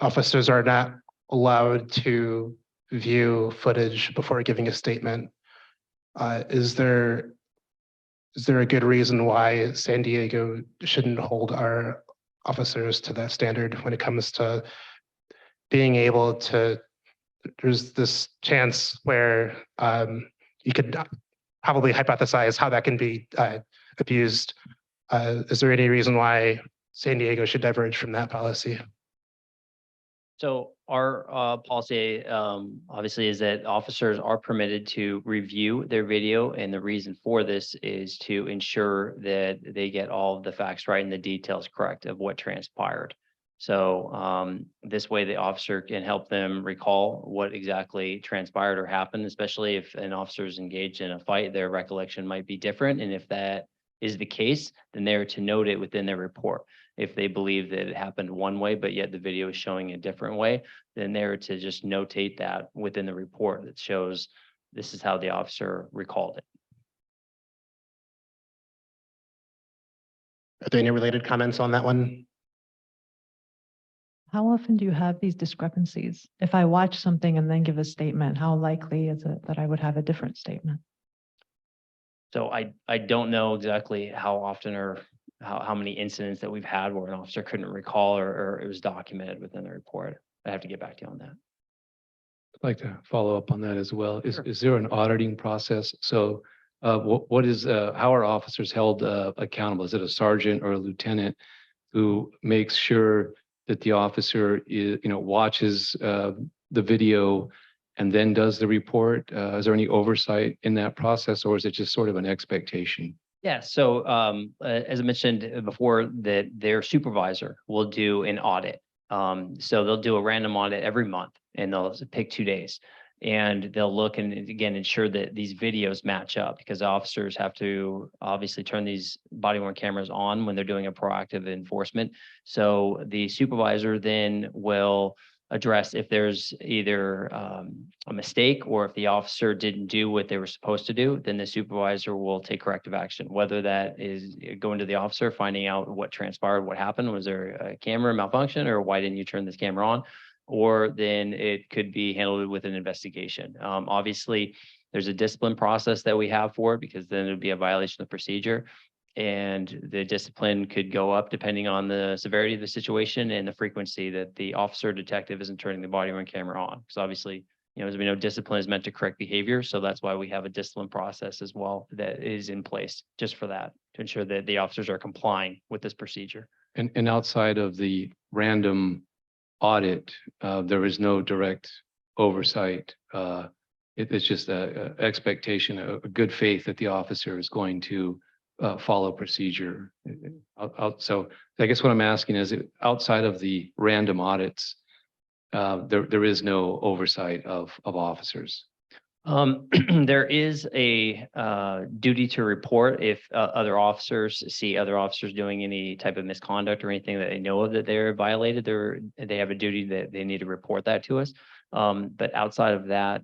officers are not allowed to view footage before giving a statement. Is there a good reason why San Diego shouldn't hold our officers to that standard when it comes to being able to, there's this chance where you could probably hypothesize how that can be abused. Is there any reason why San Diego should diverge from that policy? So our policy obviously is that officers are permitted to review their video, and the reason for this is to ensure that they get all of the facts right and the details correct of what transpired. So this way the officer can help them recall what exactly transpired or happened, especially if an officer is engaged in a fight, their recollection might be different. And if that is the case, then they're to note it within their report. If they believe that it happened one way, but yet the video is showing a different way, then they're to just notate that within the report that shows this is how the officer recalled it. Are there any related comments on that one? How often do you have these discrepancies? If I watch something and then give a statement, how likely is it that I would have a different statement? So I don't know exactly how often or how many incidents that we've had where an officer couldn't recall or it was documented within the report. I have to get back to you on that. I'd like to follow up on that as well. Sure. Is there an auditing process? So what is, how are officers held accountable? Is it a sergeant or a lieutenant who makes sure that the officer is, watches the video and then does the report? Is there any oversight in that process, or is it just sort of an expectation? Yeah, so as I mentioned before, that their supervisor will do an audit. So they'll do a random audit every month and they'll pick 2 days. And they'll look and again, ensure that these videos match up because officers have to obviously turn these body worn cameras on when they're doing a proactive enforcement. So the supervisor then will address if there's either a mistake or if the officer didn't do what they were supposed to do, then the supervisor will take corrective action, whether that is going to the officer, finding out what transpired, what happened, was there a camera malfunction, or why didn't you turn this camera on? Or then it could be handled with an investigation. Obviously, there's a discipline process that we have for it because then it would be a violation of procedure. And the discipline could go up depending on the severity of the situation and the frequency that the officer or detective isn't turning the body worn camera on. Because obviously, as we know, discipline is meant to correct behavior. So that's why we have a discipline process as well that is in place just for that, to ensure that the officers are complying with this procedure. And outside of the random audit, there is no direct oversight. It's just a expectation, a good faith that the officer is going to follow procedure. So I guess what I'm asking is, outside of the random audits, there is no oversight of officers. There is a duty to report if other officers see other officers doing any type of misconduct or anything that they know of that they're violated. They have a duty that they need to report that to us. But outside of that,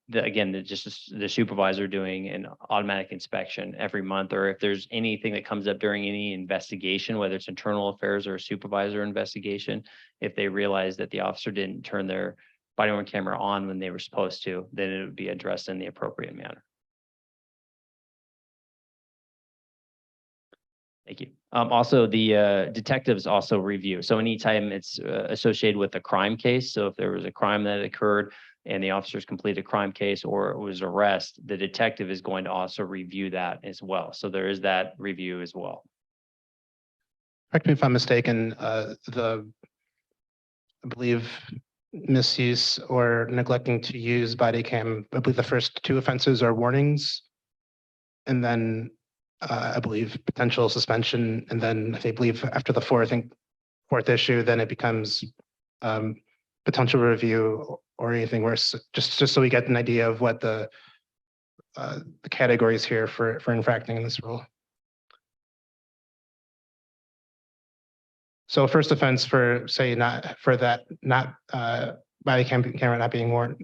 just the supervisor doing an automatic inspection every month, or if there's anything that comes up during any investigation, whether it's internal affairs or a supervisor investigation, if they realize that the officer didn't turn their body worn camera on when they were supposed to, then it would be addressed in the appropriate manner. Thank you. Also, the detectives also review. So anytime it's associated with a crime case, so if there was a crime that occurred and the officers completed a crime case or it was arrest, the detective is going to also review that as well. So there is that review as well. Correct me if I'm mistaken, I believe misuse or neglecting to use body cam, I believe the first 2 offenses are warnings. And then I believe potential suspension. And then I believe after the fourth issue, then it becomes potential review or anything worse, just so we get an idea of what the categories here for infracting this rule. So first offense for, say, body camera not being worn,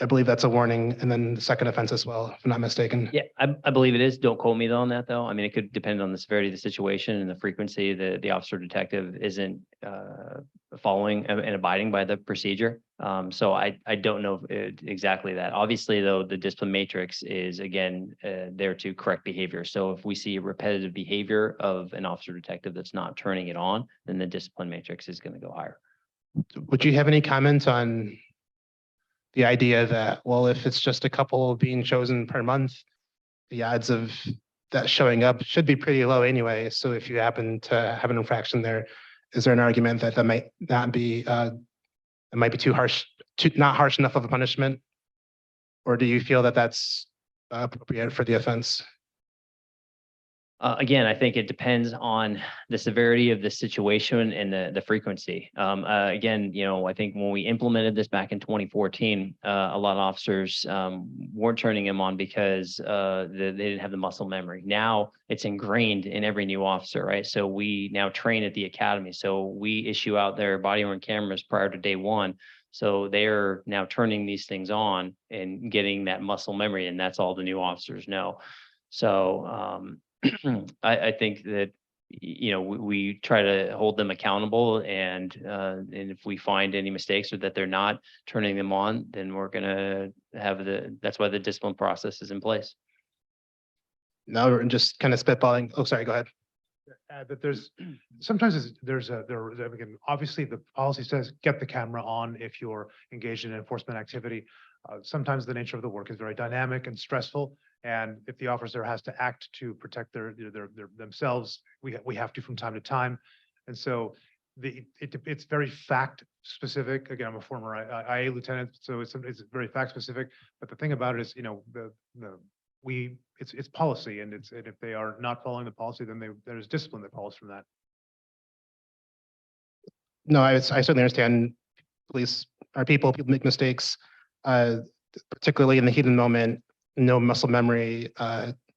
I believe that's a warning, and then the second offense as well, if I'm not mistaken. Yeah, I believe it is. Don't quote me on that, though. I mean, it could depend on the severity of the situation and the frequency that the officer detective isn't following and abiding by the procedure. So I don't know exactly that. Obviously, though, the discipline matrix is, again, there to correct behavior. So if we see repetitive behavior of an officer detective that's not turning it on, then the discipline matrix is going to go higher. Would you have any comments on the idea that, well, if it's just a couple being chosen per month, the odds of that showing up should be pretty low anyway. So if you happen to have an infraction there, is there an argument that might not be, it might be too harsh, not harsh enough of a punishment? Or do you feel that that's appropriate for the offense? Again, I think it depends on the severity of the situation and the frequency. Again, I think when we implemented this back in 2014, a lot of officers weren't turning them on because they didn't have the muscle memory. Now it's ingrained in every new officer, right? So we now train at the academy. So we issue out their body worn cameras prior to day 1. So they're now turning these things on and getting that muscle memory, and that's all the new officers know. So I think that, we try to hold them accountable, and if we find any mistakes or that they're not turning them on, then we're going to have that's why the discipline process is in place. No, we're just kind of spitballing. Oh, sorry, go ahead. add that sometimes again, obviously the policy says get the camera on if you're engaged in enforcement activity. Sometimes the nature of the work is very dynamic and stressful. And if the officer has to act to protect themselves, we have to from time to time. And so it's very fact specific. Again, I'm a former IA lieutenant, so it's very fact specific. But the thing about it is, it's policy, and if they are not following the policy, then there's discipline that follows from that. No, I certainly understand police are people make mistakes, particularly in the heat of the moment. No muscle memory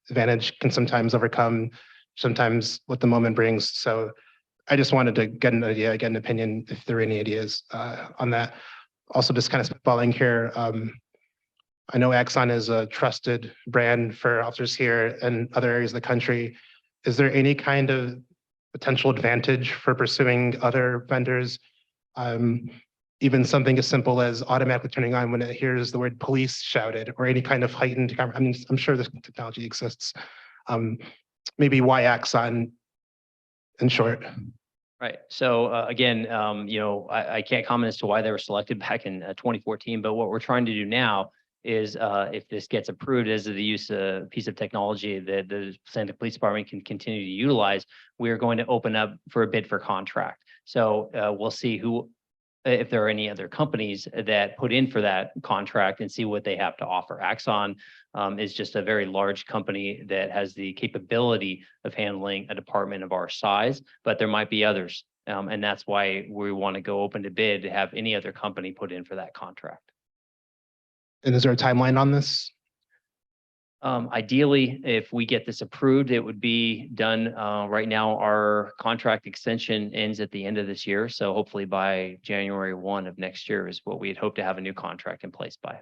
advantage can sometimes overcome sometimes what the moment brings. So I just wanted to get an idea, get an opinion if there are any ideas on that. Also, just kind of spitballing here. I know Axon is a trusted brand for officers here and other areas of the country. Is there any kind of potential advantage for pursuing other vendors? Even something as simple as automatically turning on when it hears the word police shouted, or any kind of heightened camera. I mean, I'm sure this technology exists. Maybe why Axon in short? Right. So again, I can't comment as to why they were selected back in 2014, but what we're trying to do now is if this gets approved as the use of piece of technology that the Santa Police Department can continue to utilize, we are going to open up for a bid for contract. So we'll see if there are any other companies that put in for that contract and see what they have to offer. Axon is just a very large company that has the capability of handling a department of our size, but there might be others. And that's why we want to go open to bid to have any other company put in for that contract. And is there a timeline on this? Ideally, if we get this approved, it would be done. Right now, our contract extension ends at the end of this year. So hopefully by January 1 of next year is what we'd hope to have a new contract in place by.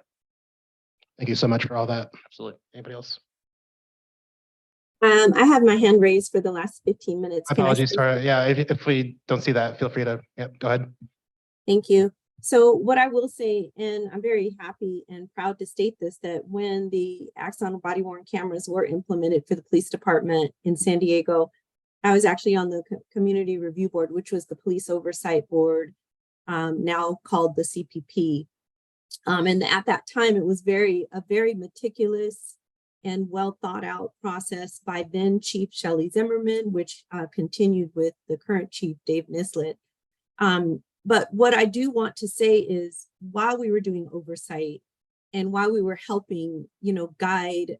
Thank you so much for all that. Absolutely. Anybody else? I have my hand raised for the last 15 minutes. Can I Apologies, speak? sorry. Yeah, if we don't see that, feel free to, go ahead. Thank you. So what I will say, and I'm very happy and proud to state this, that when the Axon body worn cameras were implemented for the police department in San Diego, I was actually on the community review board, which was the police oversight board, now called the CPP. And at that time, it was a very meticulous and well thought out process by then Chief Shelley Zimmerman, which continued with the current Chief Dave Nislett. But what I do want to say is, while we were doing oversight and while we were helping, guide,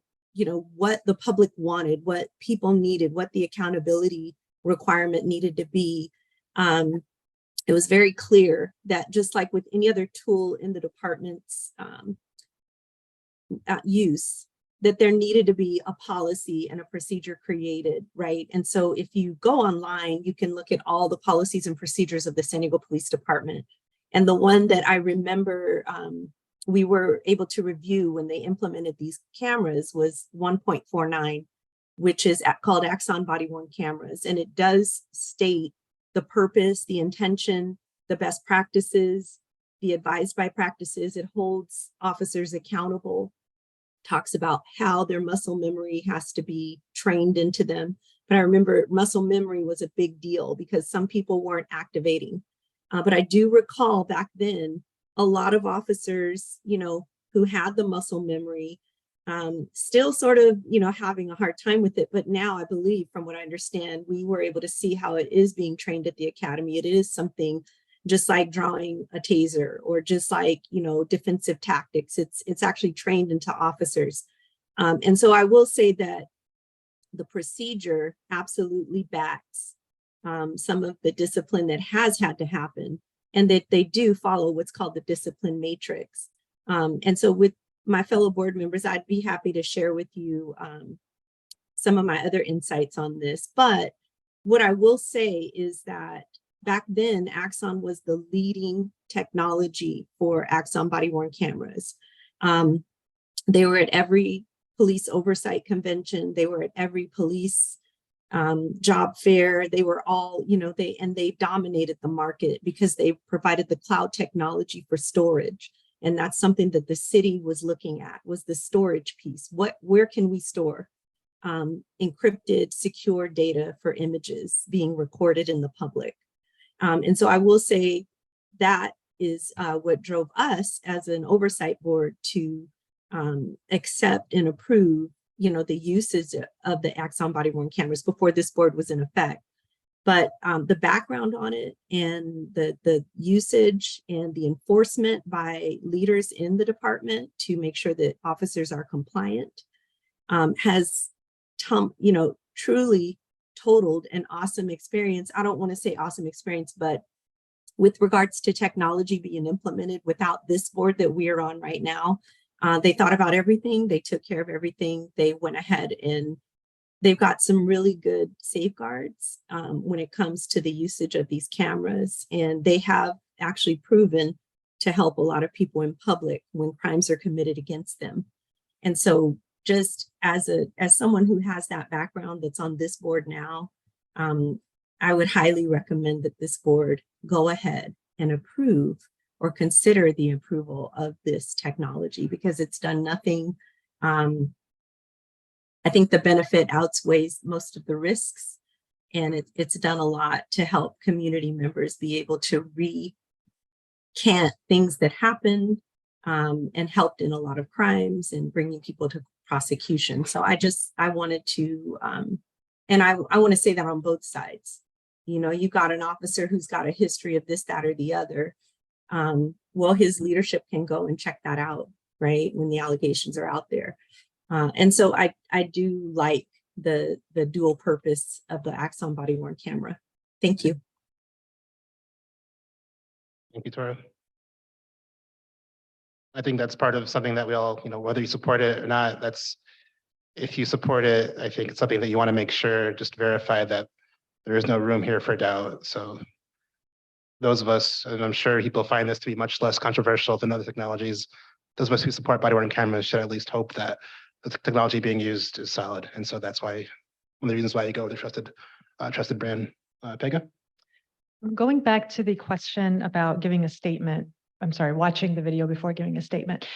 what the public wanted, what people needed, what the accountability requirement needed to be, it was very clear that just like with any other tool in the department's use, that there needed to be a policy and a procedure created, right? And so if you go online, you can look at all the policies and procedures of the San Diego Police Department. And the one that I remember we were able to review when they implemented these cameras was 1.49, which is called Axon body worn cameras. And it does state the purpose, the intention, the best practices, the advised by practices. It holds officers accountable, talks about how their muscle memory has to be trained into them. But I remember muscle memory was a big deal because some people weren't activating. But I do recall back then, a lot of officers, who had the muscle memory, still sort of, having a hard time with it. But now I believe, from what I understand, we were able to see how it is being trained at the academy. It is something just like drawing a taser or just like, defensive tactics. It's actually trained into officers. And so I will say that the procedure absolutely backs some of the discipline that has had to happen, and that they do follow what's called the discipline matrix. And so with my fellow board members, I'd be happy to share with you some of my other insights on this. But what I will say is that back then, Axon was the leading technology for Axon body worn cameras. They were at every police oversight convention. They were at every police job fair. They were all, they dominated the market because they provided the cloud technology for storage. And that's something that the city was looking at, was the storage piece. Where can we store? encrypted, secure data for images being recorded in the public. And so I will say that is what drove us as an oversight board to accept and approve, the usage of the Axon body-worn cameras before this board was in effect. But the background on it and the usage and the enforcement by leaders in the department to make sure that officers are compliant has, truly totaled an awesome experience. I don't want to say awesome experience, but with regards to technology being implemented without this board that we are on right now, they thought about everything. They took care of everything. They went ahead and they've got some really good safeguards when it comes to the usage of these cameras. And they have actually proven to help a lot of people in public when crimes are committed against them. And so just as someone who has that background that's on this board now, I would highly recommend that this board go ahead and approve or consider the approval of this technology because it's done nothing. I think the benefit outweighs most of the risks, and it's done a lot to help community members be able to recant things that happened and helped in a lot of crimes and bringing people to prosecution. So I wanted to, and I want to say that on both sides. You've got an officer who's got a history of this, that, or the other. Well, his leadership can go and check that out, right? When the allegations are out there. And so I do like the dual purpose of the Axon body-worn camera. Thank you. Thank you, Tora. I think that's part of something that we all, whether you support it or not, if you support it, I think it's something that you want to make sure, just verify that there is no room here for doubt. So those of us, and I'm sure people find this to be much less controversial than other technologies, those of us who support body-worn cameras should at least hope that the technology being used is solid. And so that's why, one of the reasons why you go with a trusted brand. Pega? Going back to the question about giving a statement, I'm sorry, watching the video before giving a statement,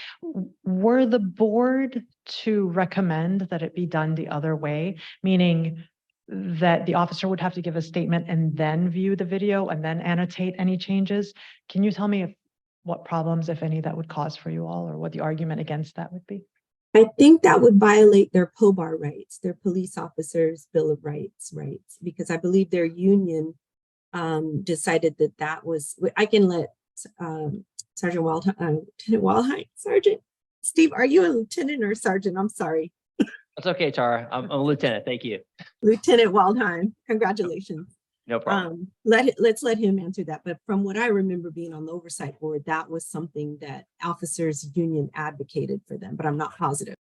were the board to recommend that it be done the other way, meaning that the officer would have to give a statement and then view the video and then annotate any changes? Can you tell me what problems, if any, that would cause for you all, or what the argument against that would be? I think that would violate their POBAR rights, their police officers' Bill of Rights, because I believe their union decided that was, I can let Sergeant Waldheim, Lieutenant Waldheim, Sergeant Steve, are you a lieutenant or sergeant? I'm sorry. That's okay, Tara. I'm a lieutenant. Thank you. Lieutenant Waldheim, congratulations. No problem. Let's let him answer that. But from what I remember being on the oversight board, that was something that officers union advocated for them, but I'm not positive.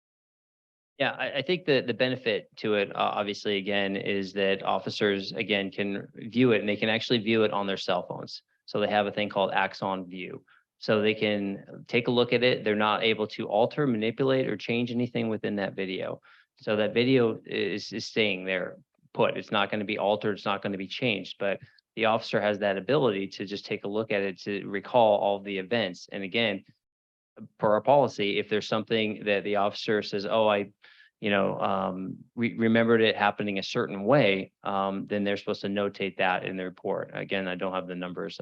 Yeah, I think the benefit to it, obviously, again, is that officers, again, can view it and they can actually view it on their cell phones. So they have a thing called Axon View. So they can take a look at it. They're not able to alter, manipulate, or change anything within that video. So that video is staying there put. It's not going to be altered. It's not going to be changed. But the officer has that ability to just take a look at it to recall all the events. And again, per our policy, if there's something that the officer says, oh, I remembered it happening a certain way, then they're supposed to notate that in the report. Again, I don't have the numbers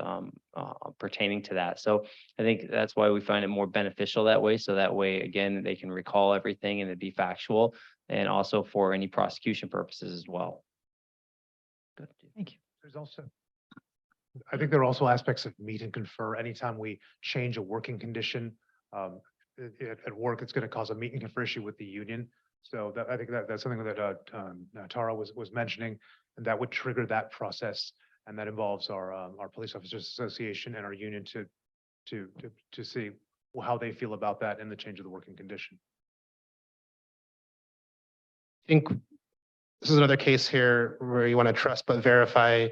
pertaining to that. So I think that's why we find it more beneficial that way. So that way, again, they can recall everything and it'd be factual, and also for any prosecution purposes as well. Good. Thank you. There's also, I think there are also aspects of meet and confer. Anytime we change a working condition at work, it's going to cause a meet and confer issue with the union. So I think that's something that Tara was mentioning, and that would trigger that process, and that involves our Police Officers Association and our union to see how they feel about that and the change of the working condition. I think this is another case here where you want to trust but verify.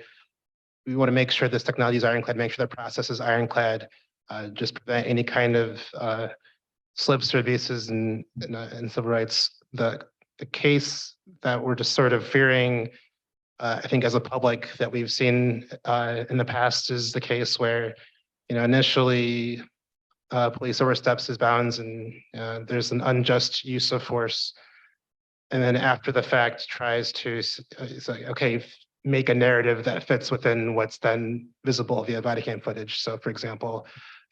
We want to make sure this technology is ironclad, make sure the process is ironclad, just prevent any kind of slips or abuses in civil rights. The case that we're just sort of fearing, I think as a public, that we've seen in the past is the case where, initially police oversteps his bounds and there's an unjust use of force. and then after the fact tries to say, okay, make a narrative that fits within what's then visible via body cam footage. So for example,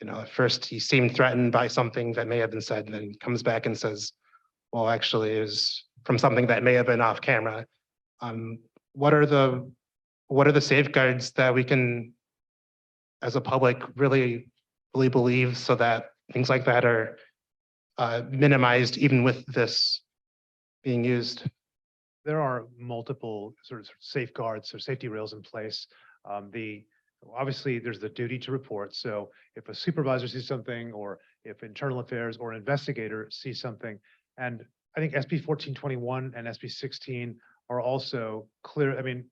at first he seemed threatened by something that may have been said, and then comes back and says, well, actually it was from something that may have been off camera. What are the safeguards that we can, as a public, really believe so that things like that are minimized even with this being used? There are multiple sort of safeguards or safety rails in place. Obviously, there's the duty to report. So if a supervisor sees something, or if internal affairs or investigator sees something, and I think SB 1421 and SB 16 are also clear. I mean,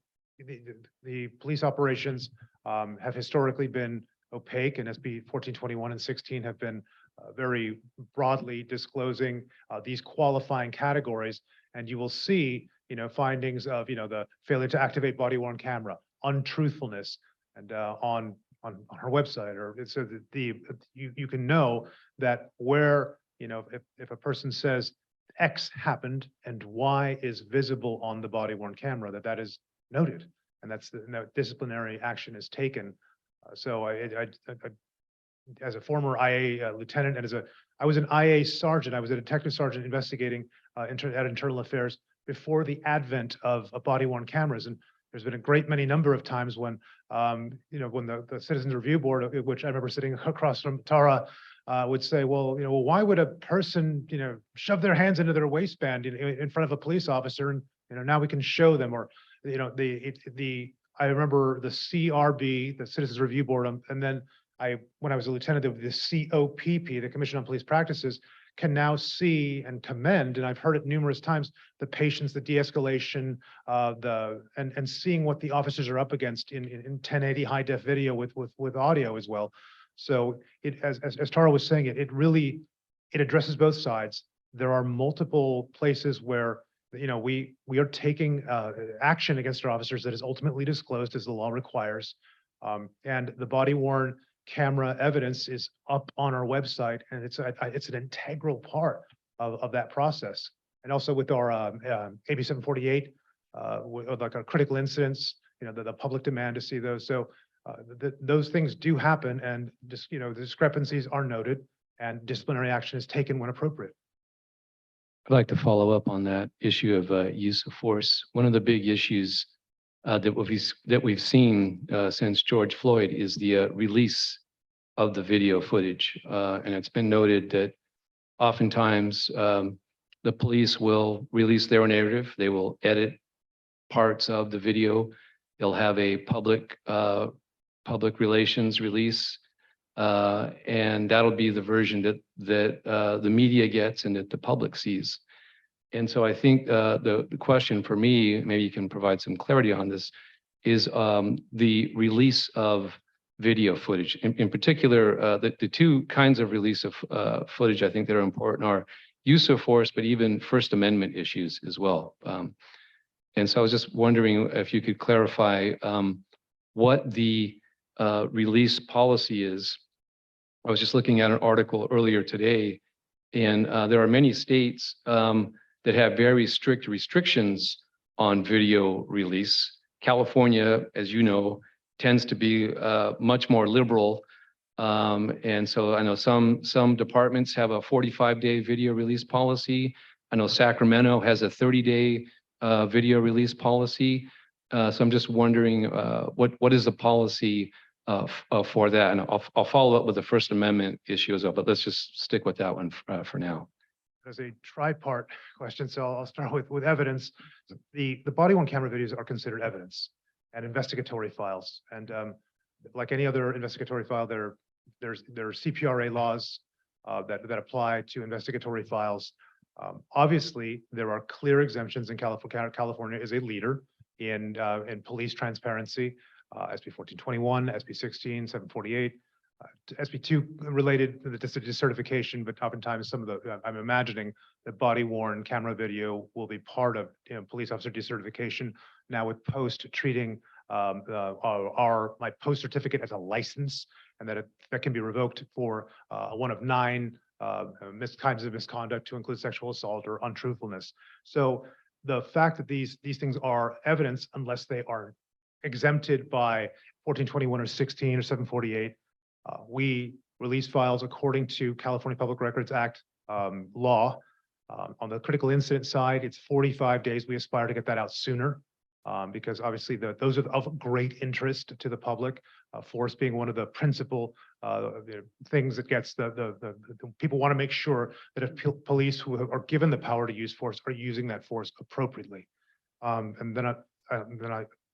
the police operations have historically been opaque, and SB 1421 and 16 have been very broadly disclosing these qualifying categories. And you will see, findings of, the failure to activate body worn camera, untruthfulness, and on her website, or it's so that you can know that where, if a person says X happened and Y is visible on the body worn camera, that is noted, and that's the disciplinary action is taken. So I as a former IA lieutenant, and I was an IA sergeant, I was a detective sergeant investigating at Internal Affairs before the advent of body worn cameras. And there's been a great many number of times when, when the Citizens Review Board, which I remember sitting across from Tara, would say, well, why would a person, shove their hands into their waistband in front of a police officer, and now we can show them, or I remember the CRB, the Citizens Review Board, and then when I was a lieutenant, the COPP, the Commission on Police Practices, can now see and commend, and I've heard it numerous times, the patience, the de-escalation, and seeing what the officers are up against in 1080 high def video with audio as well. So as Tara was saying, it really addresses both sides. There are multiple places where we are taking action against our officers that is ultimately disclosed as the law requires, and the body worn camera evidence is up on our website, and it's an integral part of that process. And also with our AB 748, like our critical incidents, the public demand to see those. So those things do happen, and just the discrepancies are noted, and disciplinary action is taken when appropriate. I'd like to follow up on that issue of use of force. One of the big issues that we've seen since George Floyd is the release of the video footage. And it's been noted that oftentimes the police will release their narrative. They will edit parts of the video. They'll have a public relations release. And that'll be the version that the media gets and that the public sees. And so I think the question for me, maybe you can provide some clarity on this, is the release of video footage. In particular, the two kinds of release of footage I think that are important are use of force, but even First Amendment issues as well. And so I was just wondering if you could clarify what the release policy is. I was just looking at an article earlier today, and there are many states that have very strict restrictions on video release. California, as you know, tends to be much more liberal. And so I know some departments have a 45-day video release policy. I know Sacramento has a 30-day video release policy. So I'm just wondering what is the policy for that? And I'll follow up with the First Amendment issue as well, but let's just stick with that one for now. There's a tripart question, so I'll start with evidence. The body worn camera videos are considered evidence and investigatory files. And like any other investigatory file, there are CPRA laws that apply to investigatory files. Obviously, there are clear exemptions in California. California is a leader in police transparency. SB 1421, SB 16, 748. SB 2 related to the decertification, but oftentimes some of the, I'm imagining that body worn camera video will be part of police officer decertification. Now with Post treating my Post certificate as a license, and that can be revoked for one of 9 kinds of misconduct to include sexual assault or untruthfulness. So the fact that these things are evidence, unless they are exempted by 1421 or 16 or 748, we release files according to California Public Records Act law. On the critical incident side, it's 45 days. We aspire to get that out sooner because obviously those are of great interest to the public. Force being one of the principal things that gets the people want to make sure that if police who are given the power to use force are using that force appropriately. And then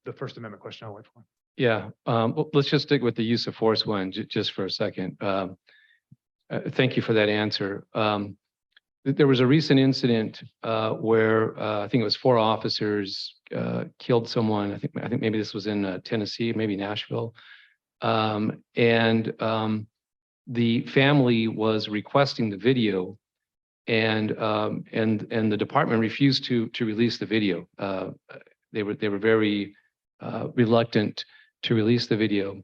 the First Amendment question I'll wait for. Yeah, well, let's just stick with the use of force one just for a second. Thank you for that answer. There was a recent incident where I think it was 4 officers killed someone. I think maybe this was in Tennessee, maybe Nashville. The family was requesting the video, and the department refused to release the video. They were very reluctant to release the video.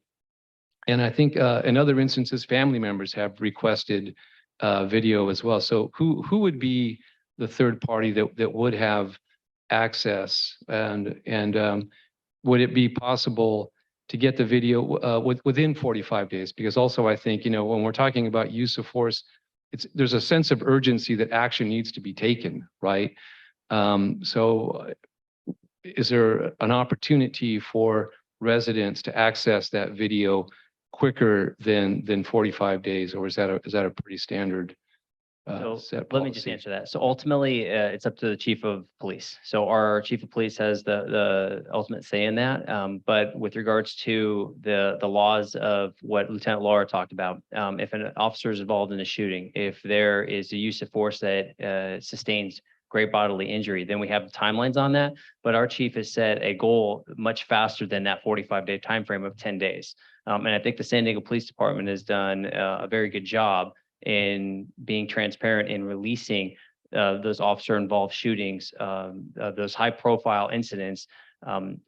And I think in other instances, family members have requested video as well. So who would be the third party that would have access, and would it be possible to get the video within 45 days? Because also I think, when we're talking about use of force, there's a sense of urgency that action needs to be taken, right? So is there an opportunity for residents to access that video quicker than 45 days, or is that a pretty standard So set let me just policy? answer that. So ultimately, it's up to the chief of police. So our chief of police has the ultimate say in that. But with regards to the laws of what Lieutenant Laura talked about, if an officer is involved in a shooting, if there is a use of force that sustains great bodily injury, then we have timelines on that. But our chief has set a goal much faster than that 45-day timeframe of 10 days. And I think the San Diego Police Department has done a very good job in being transparent in releasing those officer-involved shootings, those high-profile incidents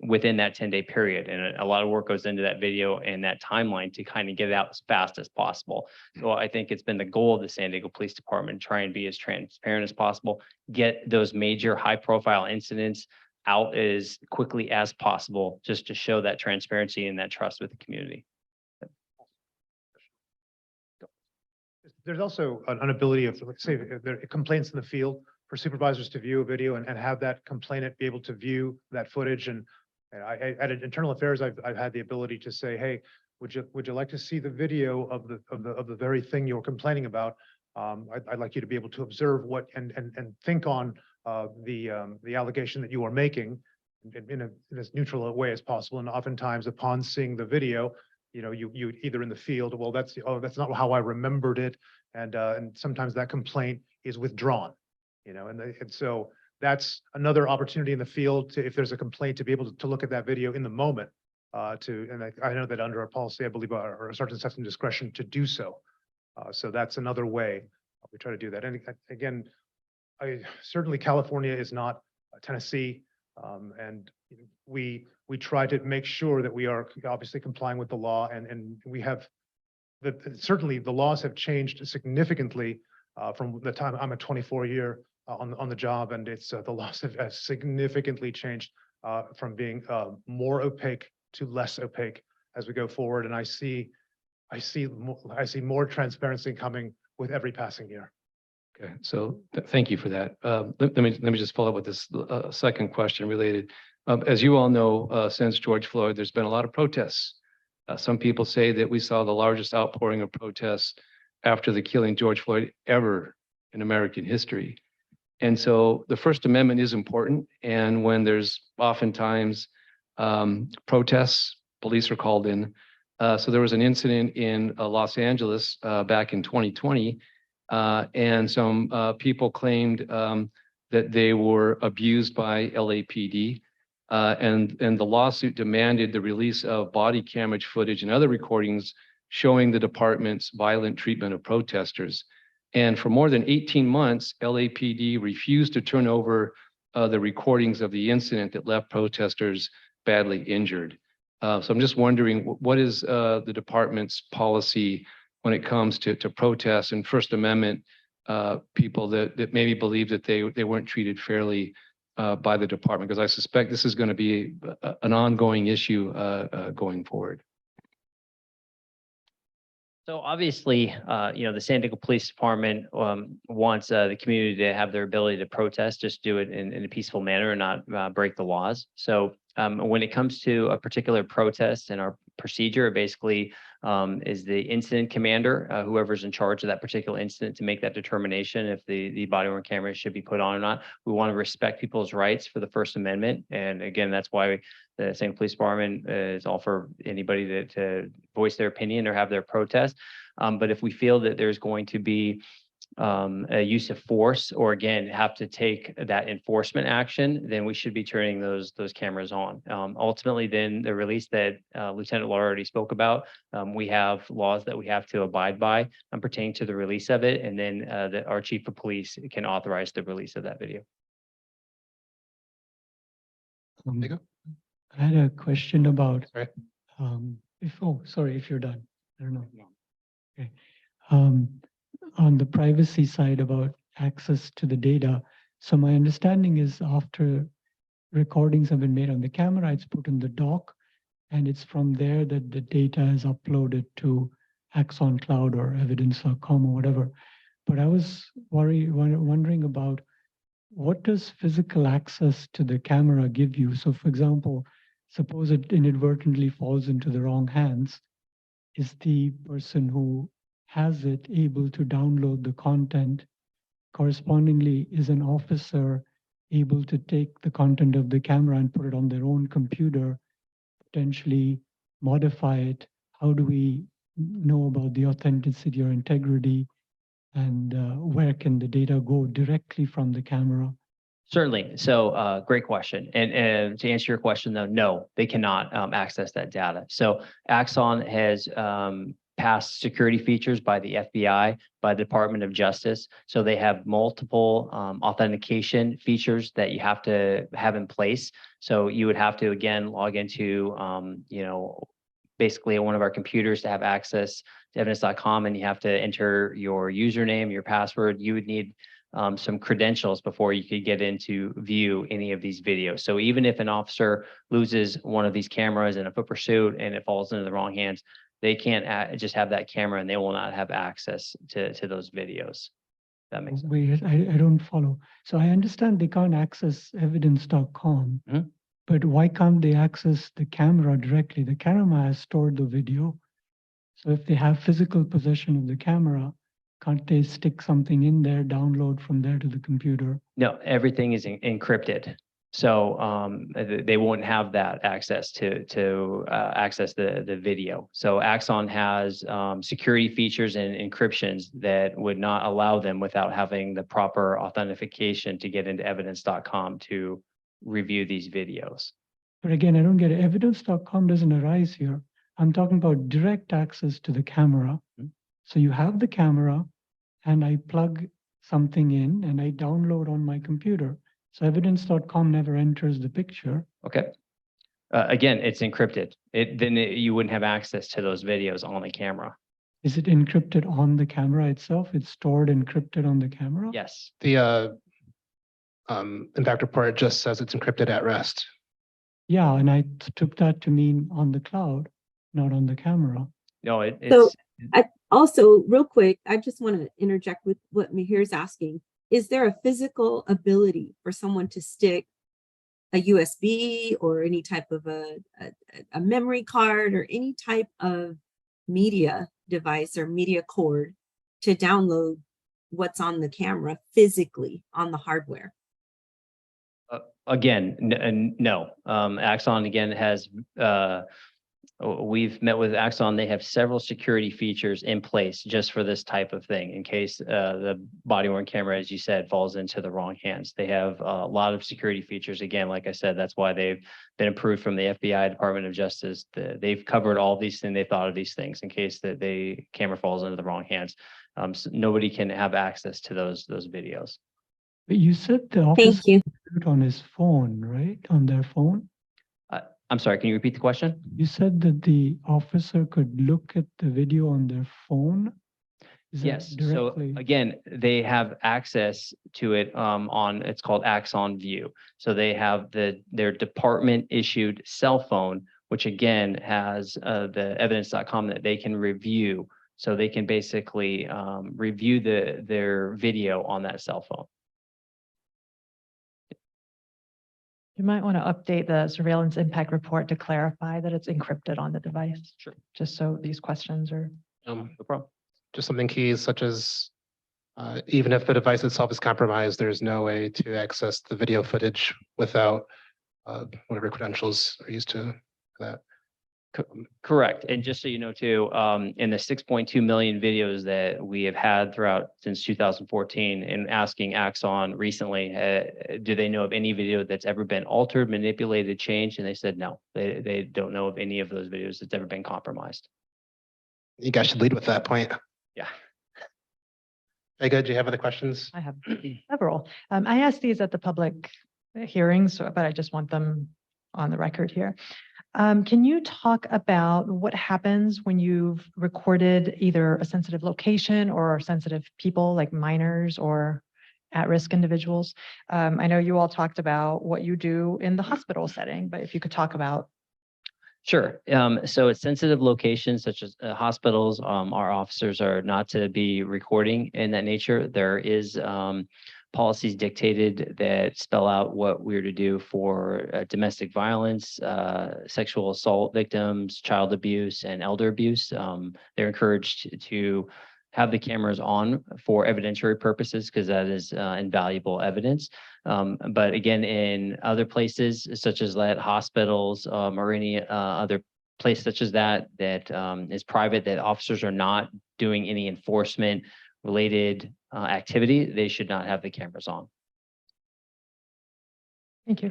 within that 10-day period. And a lot of work goes into that video and that timeline to kind of get it out as fast as possible. So I think it's been the goal of the San Diego Police Department to try and be as transparent as possible, get those major high-profile incidents out as quickly as possible, just to show that transparency and that trust with the community. There's also an ability of, let's say, if there are complaints in the field, for supervisors to view a video and have that complainant be able to view that footage. And at Internal Affairs, I've had the ability to say, hey, would you like to see the video of the very thing you're complaining about? I'd like you to be able to observe what and think on the allegation that you are making in as neutral a way as possible. And oftentimes, upon seeing the video, you either in the field, well, that's not how I remembered it, and sometimes that complaint is withdrawn. And so that's another opportunity in the field to, if there's a complaint, to be able to look at that video in the moment. And I know that under our policy, I believe our sergeants have some discretion to do so. So that's another way we try to do that. And again, certainly California is not Tennessee, and we try to make sure that we are obviously complying with the law, and we have certainly the laws have changed significantly from the time I'm a 24-year on the job, and it's the laws have significantly changed from being more opaque to less opaque as we go forward. And I see more transparency coming with every passing year. Okay, so thank you for that. Let me just follow up with this second question related. As you all know, since George Floyd, there's been a lot of protests. Some people say that we saw the largest outpouring of protests after the killing George Floyd ever in American history. And so the First Amendment is important. And when there's oftentimes protests, police are called in. So there was an incident in Los Angeles back in 2020, and some people claimed that they were abused by LAPD. And the lawsuit demanded the release of body camera footage and other recordings showing the department's violent treatment of protesters. And for more than 18 months, LAPD refused to turn over the recordings of the incident that left protesters badly injured. So I'm just wondering, what is the department's policy when it comes to protests and First Amendment people that maybe believe that they weren't treated fairly by the department, because I suspect this is going to be an ongoing issue going forward. So obviously, the San Diego Police Department wants the community to have their ability to protest, just do it in a peaceful manner and not break the laws. So when it comes to a particular protest and our procedure, basically is the incident commander, whoever's in charge of that particular incident, to make that determination if the body worn cameras should be put on or not. We want to respect people's rights for the First Amendment. And again, that's why the San Diego Police Department is all for anybody to voice their opinion or have their protest. But if we feel that there's going to be a use of force, or again, have to take that enforcement action, then we should be turning those cameras on. Ultimately, then the release that Lieutenant Laura already spoke about, we have laws that we have to abide by pertaining to the release of it, and then our chief of police can authorize the release of that video. I had a question about, Sorry. if you're done, I don't know. Okay. On the privacy side about access to the data. So my understanding is after recordings have been made on the camera, it's put in the dock, and it's from there that the data is uploaded to Axon Cloud or evidence.com or whatever. But I was wondering about, what does physical access to the camera give you? So for example, suppose it inadvertently falls into the wrong hands. Is the person who has it able to download the content? Correspondingly, is an officer able to take the content of the camera and put it on their own computer, potentially modify it? How do we know about the authenticity or integrity? And where can the data go directly from the camera? Certainly. So great question. And to answer your question, though, no, they cannot access that data. So Axon has passed security features by the FBI, by the Department of Justice. So they have multiple authentication features that you have to have in place. So you would have to, again, log into, basically one of our computers to have access to evidence.com, and you have to enter your username, your password. You would need some credentials before you could get into view any of these videos. So even if an officer loses one of these cameras in a foot pursuit and it falls into the wrong hands, they can't just have that camera and they will not have access to those videos. That makes sense. Wait, I don't follow. So I understand they can't access evidence.com, but why can't they access the camera directly? The camera has stored the video. So if they have physical possession of the camera, can't they stick something in there, download from there to the computer? No, everything is encrypted. So they won't have that access to access the video. So Axon has security features and encryptions that would not allow them without having the proper authentication to get into evidence.com to review these videos. But again, I don't get it. Evidence.com doesn't arise here. I'm talking about direct access to the camera. So you have the camera and I plug something in and I download on my computer. So evidence.com never enters the picture. Okay. Again, it's encrypted. You wouldn't have access to those videos on the camera. Is it encrypted on the camera itself? It's stored encrypted on the camera? Yes. The impact report just says it's encrypted at rest. Yeah, and I took that to mean on the cloud, not on the camera. No, So I also, real quick, I just want to interject with what Mihir's asking. Is there a physical ability for someone to stick a USB or any type of a memory card or any type of media device or media cord to download what's on the camera physically on the hardware? Again, no. Axon again has we've met with Axon. They have several security features in place just for this type of thing. In case the body worn camera, as you said, falls into the wrong hands, they have a lot of security features. Again, like I said, that's why they've been approved from the FBI, Department of Justice. They've covered all these things. They thought of these things in case that the camera falls into the wrong hands. So nobody can have access to those videos. But you said the officer can do it on his phone, right? On their phone? I'm sorry, can you repeat the question? You said that the officer could look at the video on their phone? Is that Yes, so directly? again, they have access to it on, it's called Axon View. So they have their department issued cell phone, which again has the evidence.com that they can review. So they can basically review their video on that cell phone. You might want to update the surveillance impact report to clarify that it's encrypted on the device. Sure. Just so these questions are. No problem. Just something key such as even if the device itself is compromised, there's no way to access the video footage without whatever credentials are used to that. Correct. And just so you know too, in the 6.2 million videos that we have had throughout since 2014 and asking Axon recently, do they know of any video that's ever been altered, manipulated, changed? And they said, no, they don't know of any of those videos that's ever been compromised. You guys should lead with that point. Yeah. Very good. Do you have other questions? I have several. I asked these at the public hearings, but I just want them on the record here. Can you talk about what happens when you've recorded either a sensitive location or sensitive people like minors or at-risk individuals? I know you all talked about what you do in the hospital setting, but if you could talk about. Sure. So at sensitive locations such as hospitals, our officers are not to be recording in that nature. There is policies dictated that spell out what we're to do for domestic violence, sexual assault victims, child abuse, and elder abuse. They're encouraged to have the cameras on for evidentiary purposes because that is invaluable evidence. But again, in other places such as that hospitals or any other place such as that is private, that officers are not doing any enforcement related activity, they should not have the cameras on. Thank you.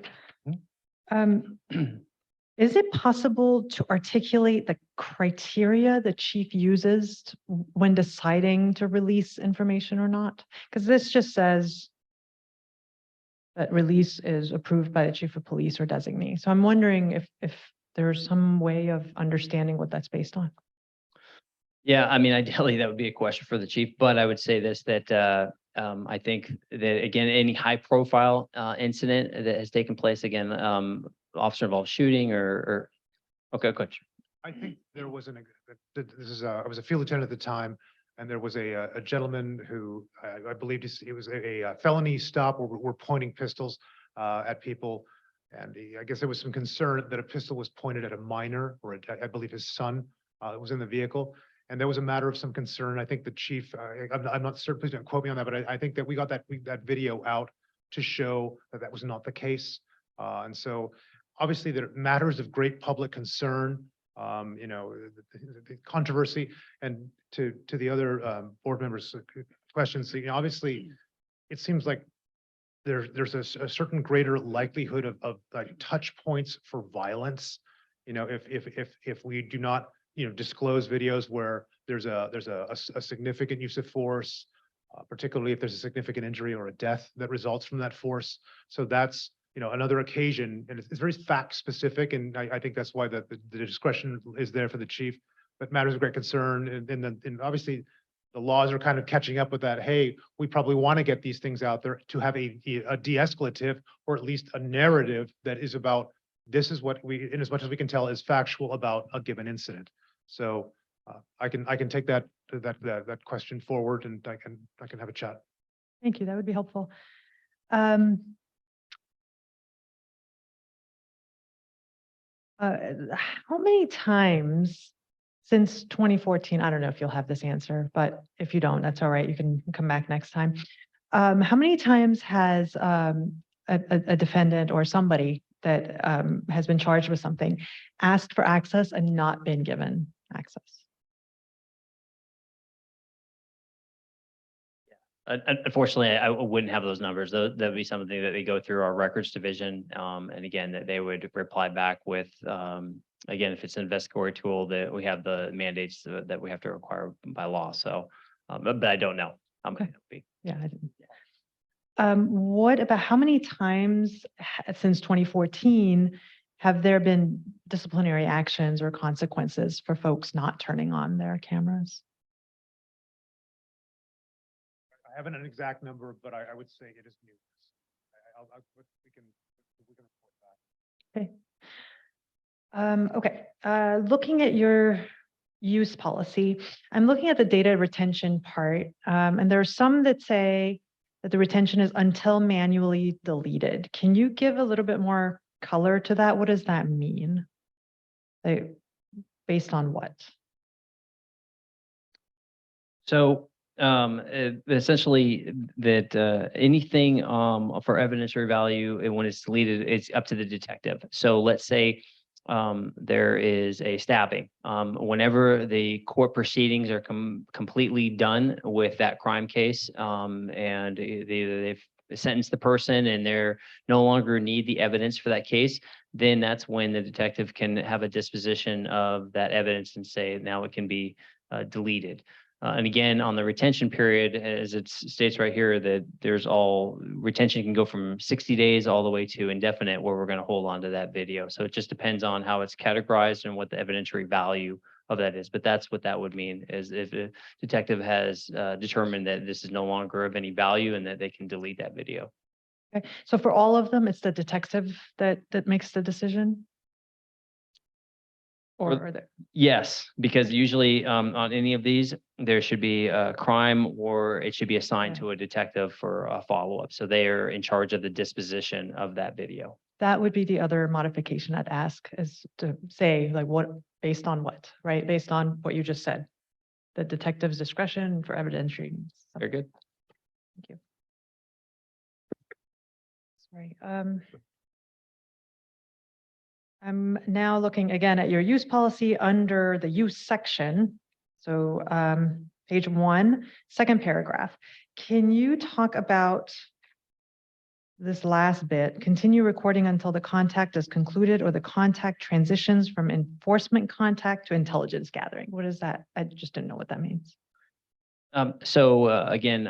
Is it possible to articulate the criteria the chief uses when deciding to release information or not? Because this just says that release is approved by the chief of police or designee. So I'm wondering if there's some way of understanding what that's based on. Yeah, I mean, ideally, that would be a question for the chief, but I would say this, that I think that, again, any high profile incident that has taken place, again, officer involved shooting or okay, good. I think there was I was a field lieutenant at the time, and there was a gentleman who I believed it was a felony stop where we're pointing pistols at people. And I guess there was some concern that a pistol was pointed at a minor, or I believe his son was in the vehicle. And there was a matter of some concern. I think the chief, I'm not certain, please don't quote me on that, but I think that we got that video out to show that that was not the case. And so obviously there are matters of great public concern, the controversy, and to the other board members' questions, obviously it seems like there's a certain greater likelihood of like touch points for violence. If we do not disclose videos where there's a significant use of force, particularly if there's a significant injury or a death that results from that force. So that's another occasion, and it's very fact specific, and I think that's why the discretion is there for the chief. But matters of great concern, and obviously the laws are kind of catching up with that. Hey, we probably want to get these things out there to have a de-escalative, or at least a narrative that is about this is what we, in as much as we can tell, is factual about a given incident. So I can take that question forward, and I can have a chat. Thank you. That would be helpful. How many times since 2014, I don't know if you'll have this answer, but if you don't, that's all right. You can come back next time. How many times has a defendant or somebody that has been charged with something asked for access and not been given access? Unfortunately, I wouldn't have those numbers. That would be something that they go through our records division. And again, that they would reply back with, again, if it's an investigatory tool, that we have the mandates that we have to require by law. So, but I don't know how many it'll be. Yeah. I didn't. What about how many times since 2014 have there been disciplinary actions or consequences for folks not turning on their cameras? I haven't an exact number, but I would say it is numerous. We can report that. Okay, looking at your use policy, I'm looking at the data retention part, and there are some that say that the retention is until manually deleted. Can you give a little bit more color to that? What does that mean? Like, based on what? So essentially that anything for evidentiary value, and when it's deleted, it's up to the detective. So let's say there is a stabbing. Whenever the court proceedings are completely done with that crime case, and they've sentenced the person and they're no longer need the evidence for that case, then that's when the detective can have a disposition of that evidence and say now it can be deleted. And again, on the retention period, as it states right here, that there's all retention can go from 60 days all the way to indefinite, where we're going to hold on to that video. So it just depends on how it's categorized and what the evidentiary value of that is. But that's what that would mean, is if a detective has determined that this is no longer of any value and that they can delete that video. Okay, so for all of them, it's the detective that makes the decision? Or For- are there? Yes, because usually on any of these, there should be a crime or it should be assigned Yeah. to a detective for a follow-up. So they are in charge of the disposition of that video. That would be the other modification I'd ask, is to say like what, based on what, right? Based on what you just said. The detective's discretion for evidentiary. Very good. Thank you. Sorry. I'm now looking again at your use policy under the use section. So page 1, second paragraph. Can you talk about this last bit? Continue recording until the contact is concluded or the contact transitions from enforcement contact to intelligence gathering. What is that? I just didn't know what that means. Again,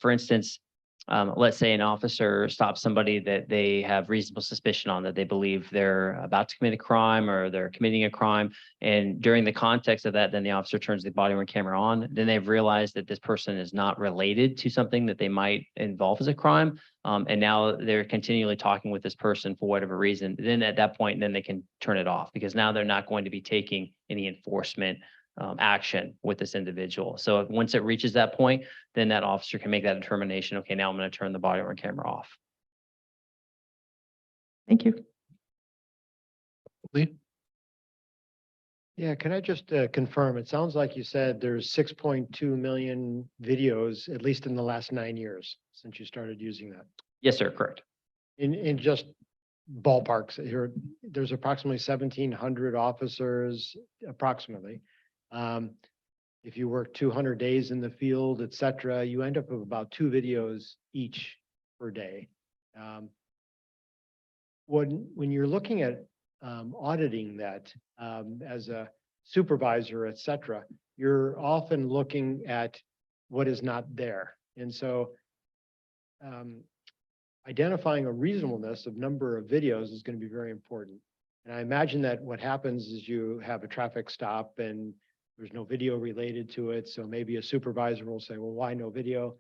for instance, let's say an officer stops somebody that they have reasonable suspicion on, that they believe they're about to commit a crime or they're committing a crime. And during the context of that, then the officer turns the body worn camera on. Then they've realized that this person is not related to something that they might involve as a crime. And now they're continually talking with this person for whatever reason. Then at that point, then they can turn it off, because now they're not going to be taking any enforcement action with this individual. So once it reaches that point, then that officer can make that determination. Okay, now I'm going to turn the body worn camera off. Thank you. Lee? Yeah, can I just confirm? It sounds like you said there's 6.2 million videos, at least in the last 9 years since you started using that. Yes, sir. Correct. In just ballparks here, there's approximately 1,700 officers, approximately. If you work 200 days in the field, et cetera, you end up with about 2 videos each per day. When you're looking at auditing that as a supervisor, et cetera, you're often looking at what is not there. And so identifying a reasonableness of number of videos is going to be very important. And I imagine that what happens is you have a traffic stop and there's no video related to it. So maybe a supervisor will say, well, why no video?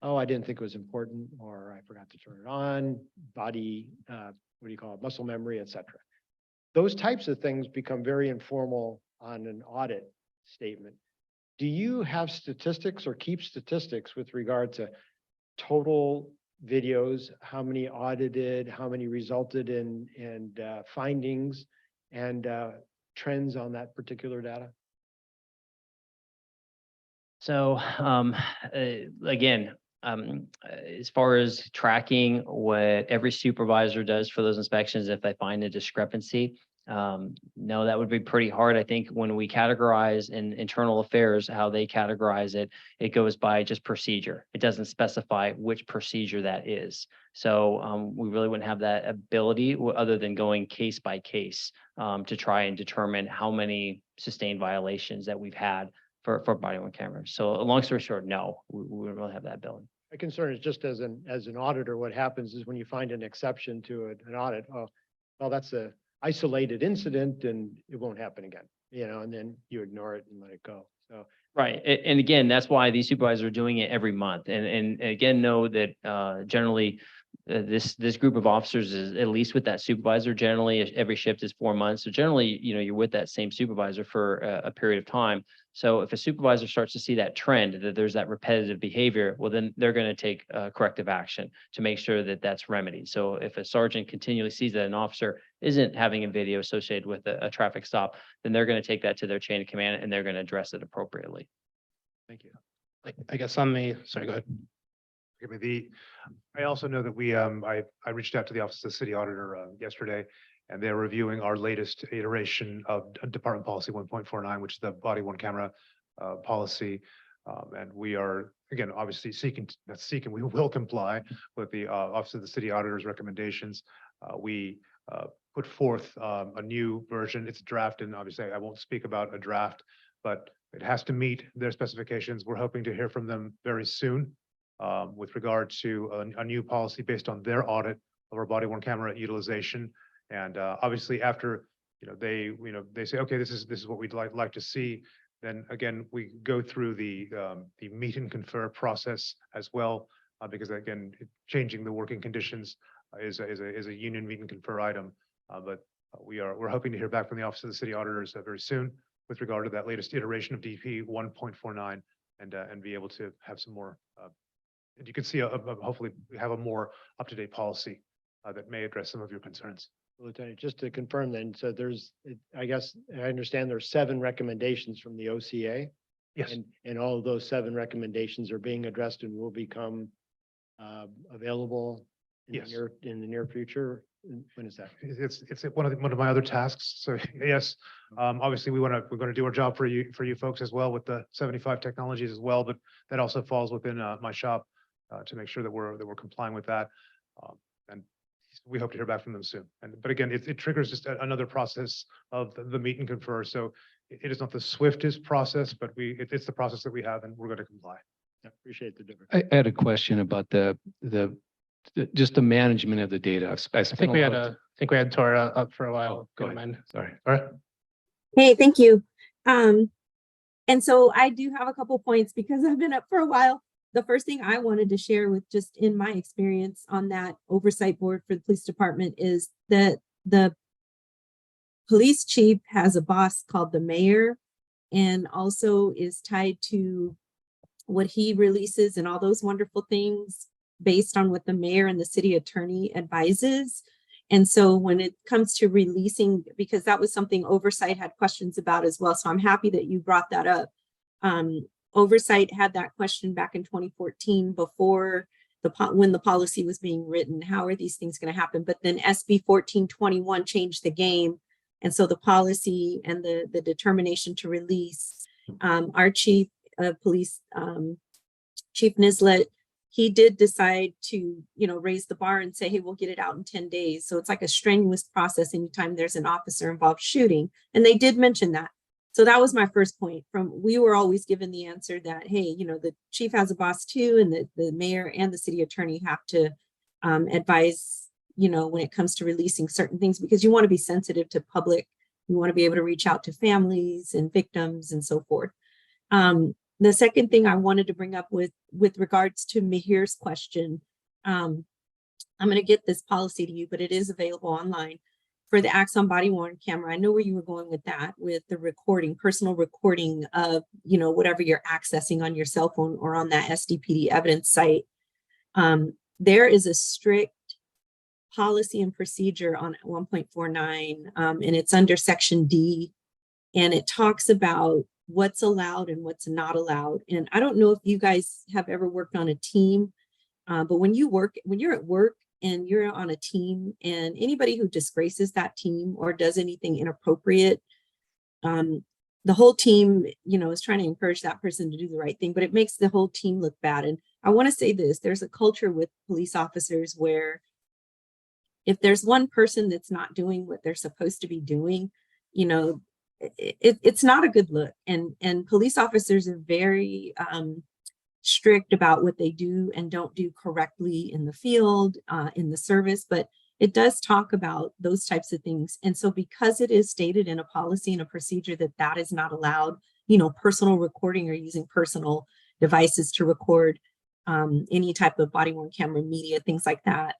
Oh, I didn't think it was important, or I forgot to turn it on, body, what do you call it, muscle memory, et cetera. Those types of things become very informal on an audit statement. Do you have statistics or keep statistics with regard to total videos, how many audited, how many resulted in findings and trends on that particular data? So again, as far as tracking what every supervisor does for those inspections, if they find a discrepancy, no, that would be pretty hard. I think when we categorize in internal affairs, how they categorize it, it goes by just procedure. It doesn't specify which procedure that is. So we really wouldn't have that ability other than going case by case to try and determine how many sustained violations that we've had for body worn cameras. So long story short, no, we don't really have that ability. My concern is just as an auditor, what happens is when you find an exception to an audit, oh, well, that's a isolated incident and it won't happen again, and then you ignore it and let it go. So Right. And again, that's why these supervisors are doing it every month. And again, know that generally this group of officers is at least with that supervisor. Generally, every shift is 4 months. So generally, you're with that same supervisor for a period of time. So if a supervisor starts to see that trend, that there's that repetitive behavior, well, then they're going to take corrective action to make sure that that's remedied. So if a sergeant continually sees that an officer isn't having a video associated with a traffic stop, then they're going to take that to their chain of command and they're going to address it appropriately. thank you. I guess sorry, go ahead. I also know that I reached out to the Office of the City Auditor yesterday, and they're reviewing our latest iteration of Department Policy 1.49, which is the body worn camera policy. And we are, again, obviously we will comply with the Office of the City Auditor's recommendations. We put forth a new version. It's a draft, and obviously I won't speak about a draft, but it has to meet their specifications. We're hoping to hear from them very soon with regard to a new policy based on their audit of our body worn camera utilization. And obviously after, they say, okay, this is what we'd like to see. Then again, we go through the meet and confer process as well, because again, changing the working conditions is a union meet and confer item. But we're hoping to hear back from the Office of the City Auditors very soon with regard to that latest iteration of DP 1.49 and be able to have some more. You can see hopefully we have a more up-to-date policy that may address some of your concerns. Lieutenant, just to confirm then, so I guess I understand there's 7 recommendations from the OCA. Yes. And all of those 7 recommendations are being addressed and will become available in the near future. When is that? It's one of my other tasks. So yes, obviously we're going to do our job for you folks as well with the 75 technologies as well, but that also falls within my shop to make sure that we're complying with that. And we hope to hear back from them soon. But again, it triggers just another process of the meet and confer. So it is not the swiftest process, but it's the process that we have, and we're going to comply. I appreciate the difference. I had a question about just the management of the data. I think we had Tora up for a while. Go Don't ahead. mind. Sorry. All right. Hey, thank you. And so I do have a couple points because I've been up for a while. The first thing I wanted to share with just in my experience on that oversight board for the police department is that the police chief has a boss called the mayor and also is tied to what he releases and all those wonderful things based on what the mayor and the city attorney advises. And so when it comes to releasing, because that was something oversight had questions about as well. So I'm happy that you brought that up. Oversight had that question back in 2014 before when the policy was being written. How are these things going to happen? But then SB 1421 changed the game. And so the policy and the determination to release our chief of police, Chief Nislett, he did decide to, raise the bar and say, hey, we'll get it out in 10 days. So it's like a strenuous process anytime there's an officer involved shooting. And they did mention that. So that was my first point. We were always given the answer that, hey, the chief has a boss too, and the mayor and the city attorney have to advise, when it comes to releasing certain things, because you want to be sensitive to public. You want to be able to reach out to families and victims and so forth. The second thing I wanted to bring up with regards to Mihir's question, I'm going to get this policy to you, but it is available online for the Axon body worn camera. I know where you were going with that, with the recording, personal recording of, whatever you're accessing on your cell phone or on that SDPD evidence site. There is a strict policy and procedure on 1.49, and it's under section D, and it talks about what's allowed and what's not allowed. And I don't know if you guys have ever worked on a team, but when you're at work and you're on a team, and anybody who disgraces that team or does anything inappropriate, the whole team, is trying to encourage that person to do the right thing, but it makes the whole team look bad. And I want to say this, there's a culture with police officers where if there's one person that's not doing what they're supposed to be doing, it's not a good look. And police officers are very strict about what they do and don't do correctly in the field, in the service. But it does talk about those types of things. And so because it is stated in a policy and a procedure that that is not allowed, personal recording or using personal devices to record any type of body worn camera media, things like that,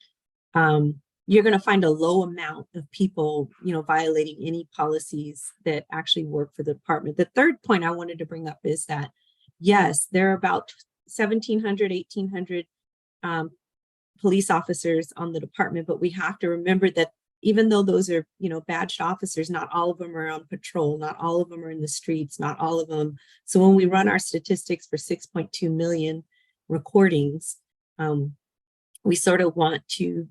you're going to find a low amount of people, violating any policies that actually work for the department. The third point I wanted to bring up is that, yes, there are about 1,700, 1,800 police officers on the department, but we have to remember that even though those are, badged officers, not all of them are on patrol, not all of them are in the streets, not all of them. So when we run our statistics for 6.2 million recordings, we sort of want to,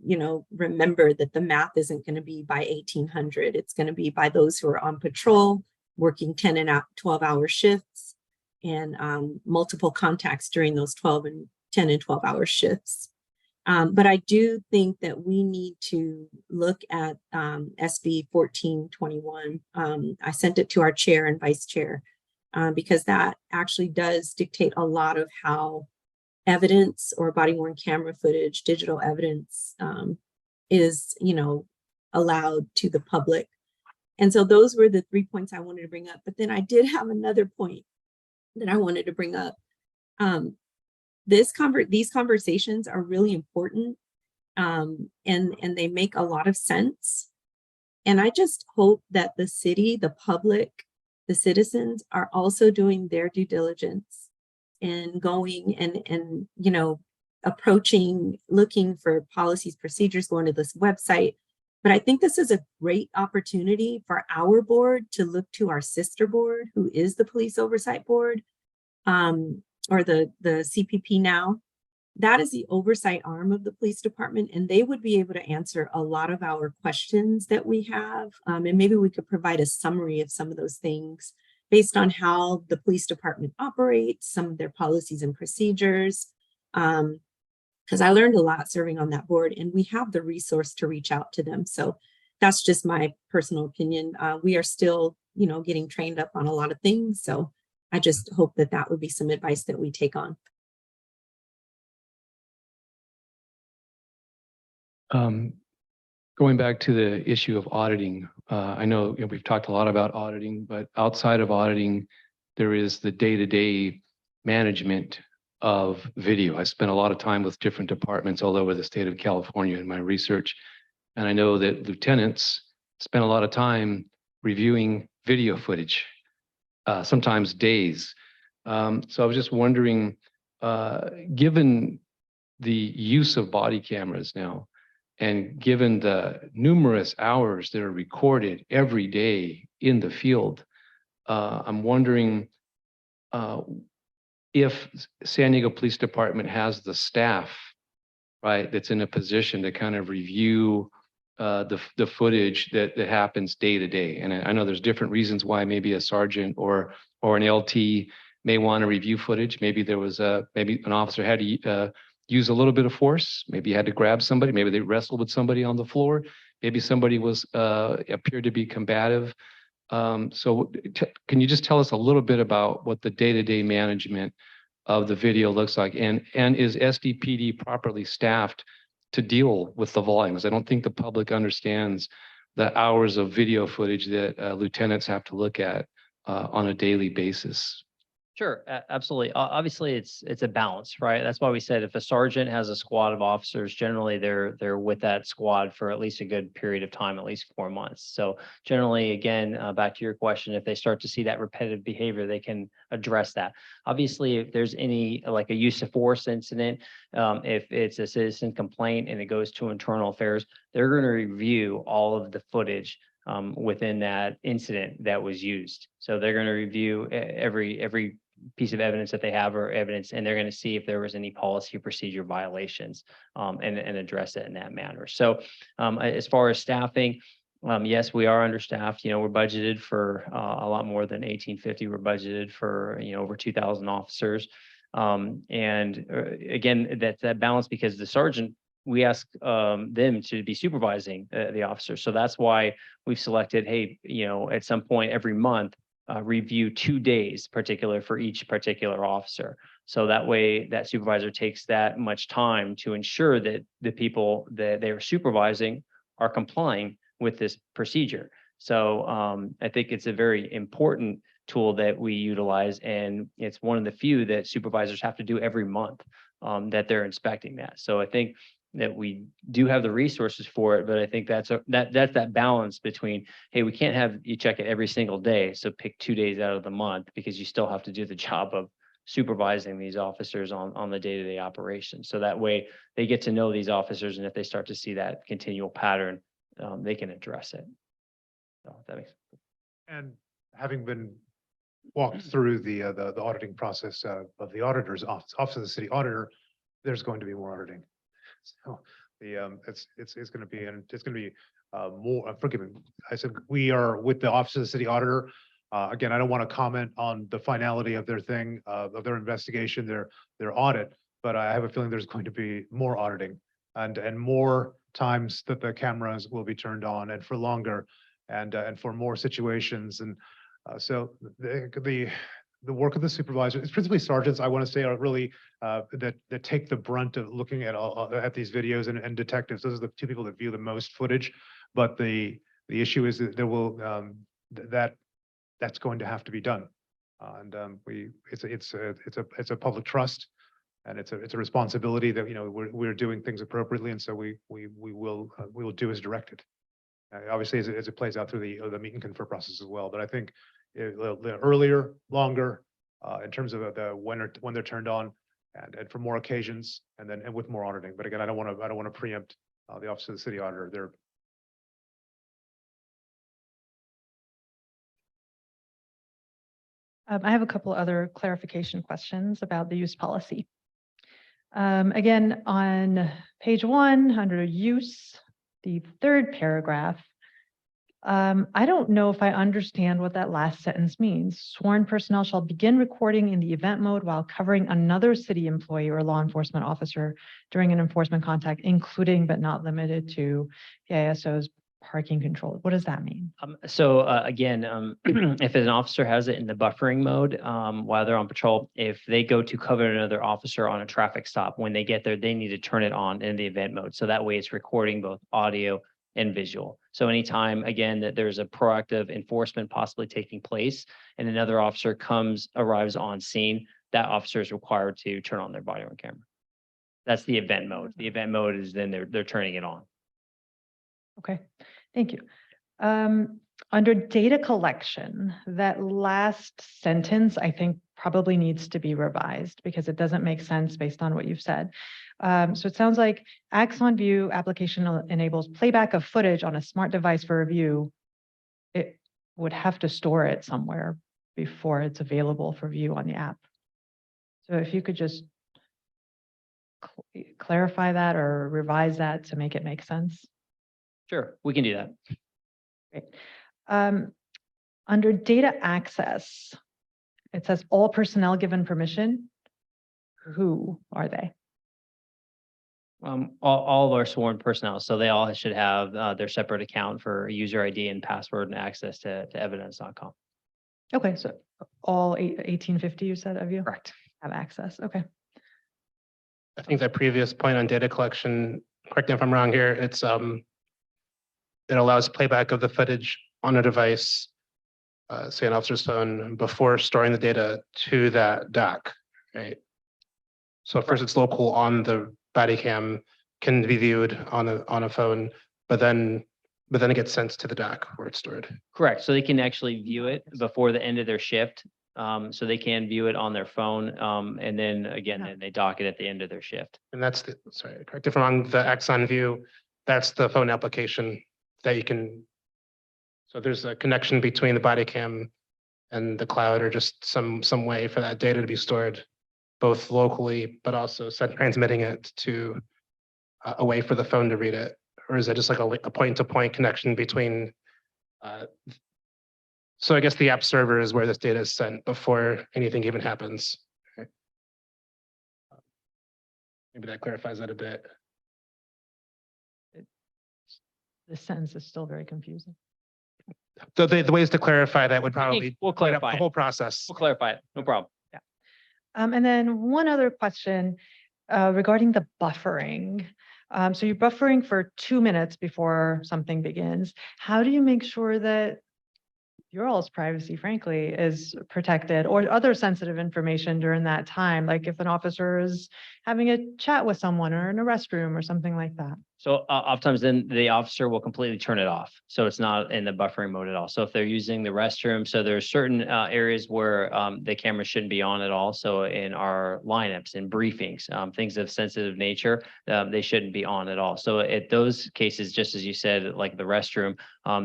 remember that the math isn't going to be by 1,800. It's going to be by those who are on patrol, working 10 and 12-hour shifts, and multiple contacts during those 10 and 12-hour shifts. But I do think that we need to look at SB 1421. I sent it to our chair and vice chair because that actually does dictate a lot of how evidence or body worn camera footage, digital evidence is, allowed to the public. And so those were the 3 points I wanted to bring up. But then I did have another point that I wanted to bring up. These conversations are really important, and they make a lot of sense. And I just hope that the city, the public, the citizens are also doing their due diligence and going and approaching, looking for policies, procedures, going to this website. But I think this is a great opportunity for our board to look to our sister board, who is the Police Oversight Board, or the CPP now. That is the oversight arm of the police department, and they would be able to answer a lot of our questions that we have. And maybe we could provide a summary of some of those things based on how the police department operates, some of their policies and procedures. Because I learned a lot serving on that board, and we have the resource to reach out to them. So that's just my personal opinion. We are still, getting trained up on a lot of things. So I just hope that that would be some advice that we take on. Going back to the issue of auditing, I know we've talked a lot about auditing, but outside of auditing, there is the day-to-day management of video. I spent a lot of time with different departments all over the state of California in my research, and I know that lieutenants spend a lot of time reviewing video footage, sometimes days. So I was just wondering, given the use of body cameras now, and given the numerous hours that are recorded every day in the field, I'm wondering if San Diego Police Department has the staff, right, that's in a position to kind of review the footage that happens day to day. And I know there's different reasons why maybe a sergeant or an LT may want to review footage. Maybe there was maybe an officer had to use a little bit of force. Maybe had to grab somebody. Maybe they wrestled with somebody on the floor. Maybe somebody was appeared to be combative. So can you just tell us a little bit about what the day-to-day management of the video looks like? And is SDPD properly staffed to deal with the volumes? I don't think the public understands the hours of video footage that lieutenants have to look at on a daily basis. Sure, absolutely. Obviously, it's a balance, right? That's why we said if a sergeant has a squad of officers, generally they're with that squad for at least a good period of time, at least 4 months. So generally, again, back to your question, if they start to see that repetitive behavior, they can address that. Obviously, if there's any like a use of force incident, if it's a citizen complaint and it goes to internal affairs, they're going to review all of the footage within that incident that was used. So they're going to review every piece of evidence that they have or evidence, and they're going to see if there was any policy or procedure violations and address it in that manner. So as far as staffing, yes, we are understaffed. We're budgeted for a lot more than 1,850. We're budgeted for, over 2,000 officers. And again, that's that balance because the sergeant, we ask them to be supervising the officers. So that's why we've selected, hey, at some point every month, review 2 days particular for each particular officer. So that way that supervisor takes that much time to ensure that the people that they are supervising are complying with this procedure. So I think it's a very important tool that we utilize, and it's one of the few that supervisors have to do every month that they're inspecting that. So I think that we do have the resources for it, but I think that's that balance between, hey, we can't have you check it every single day, so pick 2 days out of the month, because you still have to do the job of supervising these officers on the day-to-day operations. So that way they get to know these officers, and if they start to see that continual pattern, they can address it. So that makes. And having been walked through the auditing process of the auditor's office of the city auditor, there's going to be more auditing. So it's going to be, and it's going to be more, forgive me, I said, we are with the office of the city auditor. Again, I don't want to comment on the finality of their thing, of their investigation, their audit, but I have a feeling there's going to be more auditing and more times that the cameras will be turned on, and for longer, and for more situations. And so the work of the supervisor, it's principally sergeants, I want to say, are really that take the brunt of looking at these videos, and detectives. Those are the two people that view the most footage. But the issue is that there will that's going to have to be done. And it's a public trust, and it's a responsibility that, you know, we're doing things appropriately, and so we will do as directed. Obviously, as it plays out through the meet and confer process as well. But I think the earlier, longer, in terms of when they're turned on, and for more occasions, and with more auditing. But again, I don't want to preempt the Office of the City Auditor. I have a couple other clarification questions about the use policy. Again, on page 1, under use, the third paragraph, I don't know if I understand what that last sentence means. Sworn personnel shall begin recording in the event mode while covering another city employee or law enforcement officer during an enforcement contact, including but not limited to the ISO's parking control. What does that mean? So again, if an officer has it in the buffering mode while they're on patrol, if they go to cover another officer on a traffic stop, when they get there, they need to turn it on in the event mode. So that way it's recording both audio and visual. So anytime, again, that there's a proactive enforcement possibly taking place and another officer arrives on scene, that officer is required to turn on their body worn camera. That's the event mode. The event mode is then they're turning it on. Okay, thank you. Under data collection, that last sentence, I think, probably needs to be revised because it doesn't make sense based on what you've said. So it sounds like Axon View application enables playback of footage on a smart device for review. It would have to store it somewhere before it's available for view on the app. So if you could just clarify that or revise that to make it make sense. Sure, we can do that. Great. Under data access, it says all personnel given permission. Who are they? All of our sworn personnel, so they all should have their separate account for user ID and password and access to evidence.com. Okay, so all 1850 you said of you? Correct. Have access, okay. I think that previous point on data collection, correct me if I'm wrong here, it's it allows playback of the footage on a device, say an officer's phone, before storing the data to that DAC, right? So first it's local on the body cam, can be viewed on a phone, but then it gets sent to the DAC where it's stored. Correct. So they can actually view it before the end of their shift. So they can view it on their phone. And then again, then they dock it at the end of their shift. And that's the, sorry, correct if I'm wrong, the Axon View, that's the phone application that you can. So there's a connection between the body cam and the cloud, or just some way for that data to be stored both locally, but also transmitting it to a way for the phone to read it? Or is it just like a point-to-point connection between? So I guess the app server is where this data is sent before anything even happens. Okay. Maybe that clarifies that a bit. The sentence is still very confusing. So the ways to clarify that would probably We'll light up clarify the it. whole process. We'll clarify it. No problem. And then one other question regarding the buffering. So you're buffering for 2 minutes before something begins. How do you make sure that your all's privacy, frankly, is protected, or other sensitive information during that time? Like if an officer is having a chat with someone or in a restroom or something like that? So oftentimes then the officer will completely turn it off. So it's not in the buffering mode at all. So if they're using the restroom, so there's certain areas where the camera shouldn't be on at all. So in our lineups and briefings, things of sensitive nature, they shouldn't be on at all. So at those cases, just as you said, like the restroom,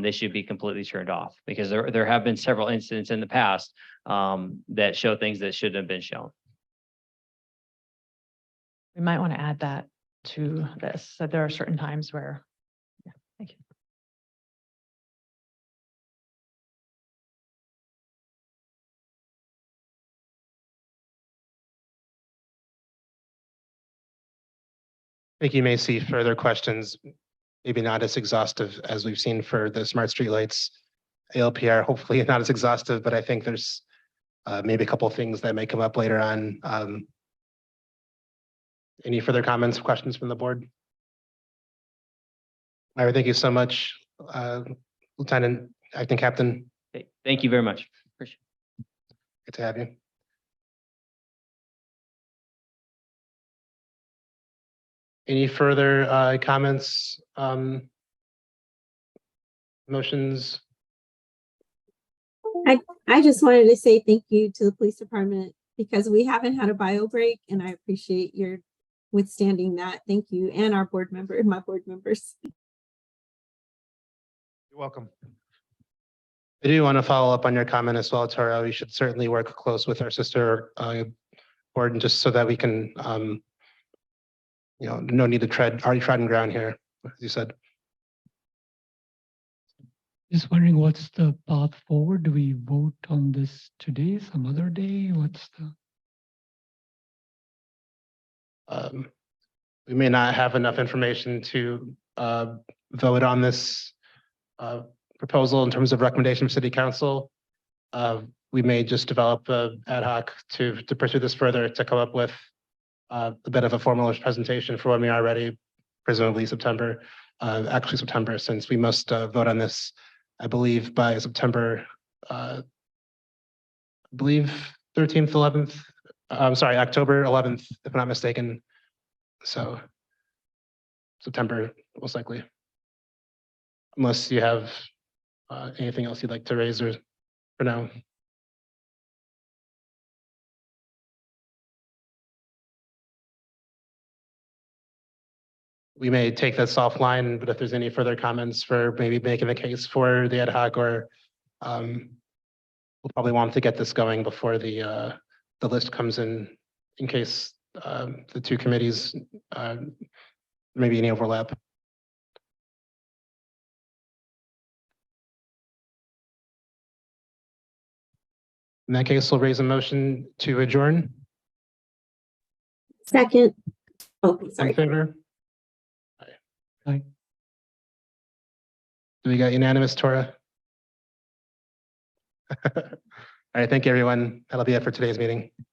they should be completely turned off, because there have been several incidents in the past that show things that shouldn't have been shown. We might want to add that to this, that there are certain times where, yeah, thank you. I think you may see further questions, maybe not as exhaustive as we've seen for the smart streetlights. ALPR, hopefully not as exhaustive, but I think there's maybe a couple of things that may come up later on. Any further comments, questions from the board? All right, thank you so much, Lieutenant, Acting Captain. Okay, thank you very much. Appreciate it. Good to have you. Any further comments? Motions? I just wanted to say thank you to the police department, because we haven't had a bio break, and I appreciate your withstanding that. Thank you. And our my board members. You're welcome. I do want to follow up on your comment as well, Tara. We should certainly work close with our sister board, and just so that we can, no need to already trodden ground here, as you said. Just wondering, what's the path forward? Do we vote on this today, some other day? What's the? We may not have enough information to vote on this proposal in terms of recommendation for city council. We may just develop a ad hoc to pursue this further, to come up with a bit of a formal presentation for when we are ready, presumably September, actually September, since we must vote on this, I believe, by September, I believe 13th, 11th, I'm sorry, October 11th, if I'm not mistaken. So September, most likely. Unless you have anything else you'd like to raise, or for now. We may take this offline, but if there's any further comments for maybe making the case for the ad hoc, or we'll probably want to get this going before the list comes in case the two committees maybe any overlap. In that case, we'll raise a motion to adjourn. Second. Oh, In sorry. favor? Aye. Do we got unanimous, Tora? All right, thank you, everyone. That'll be it for today's meeting.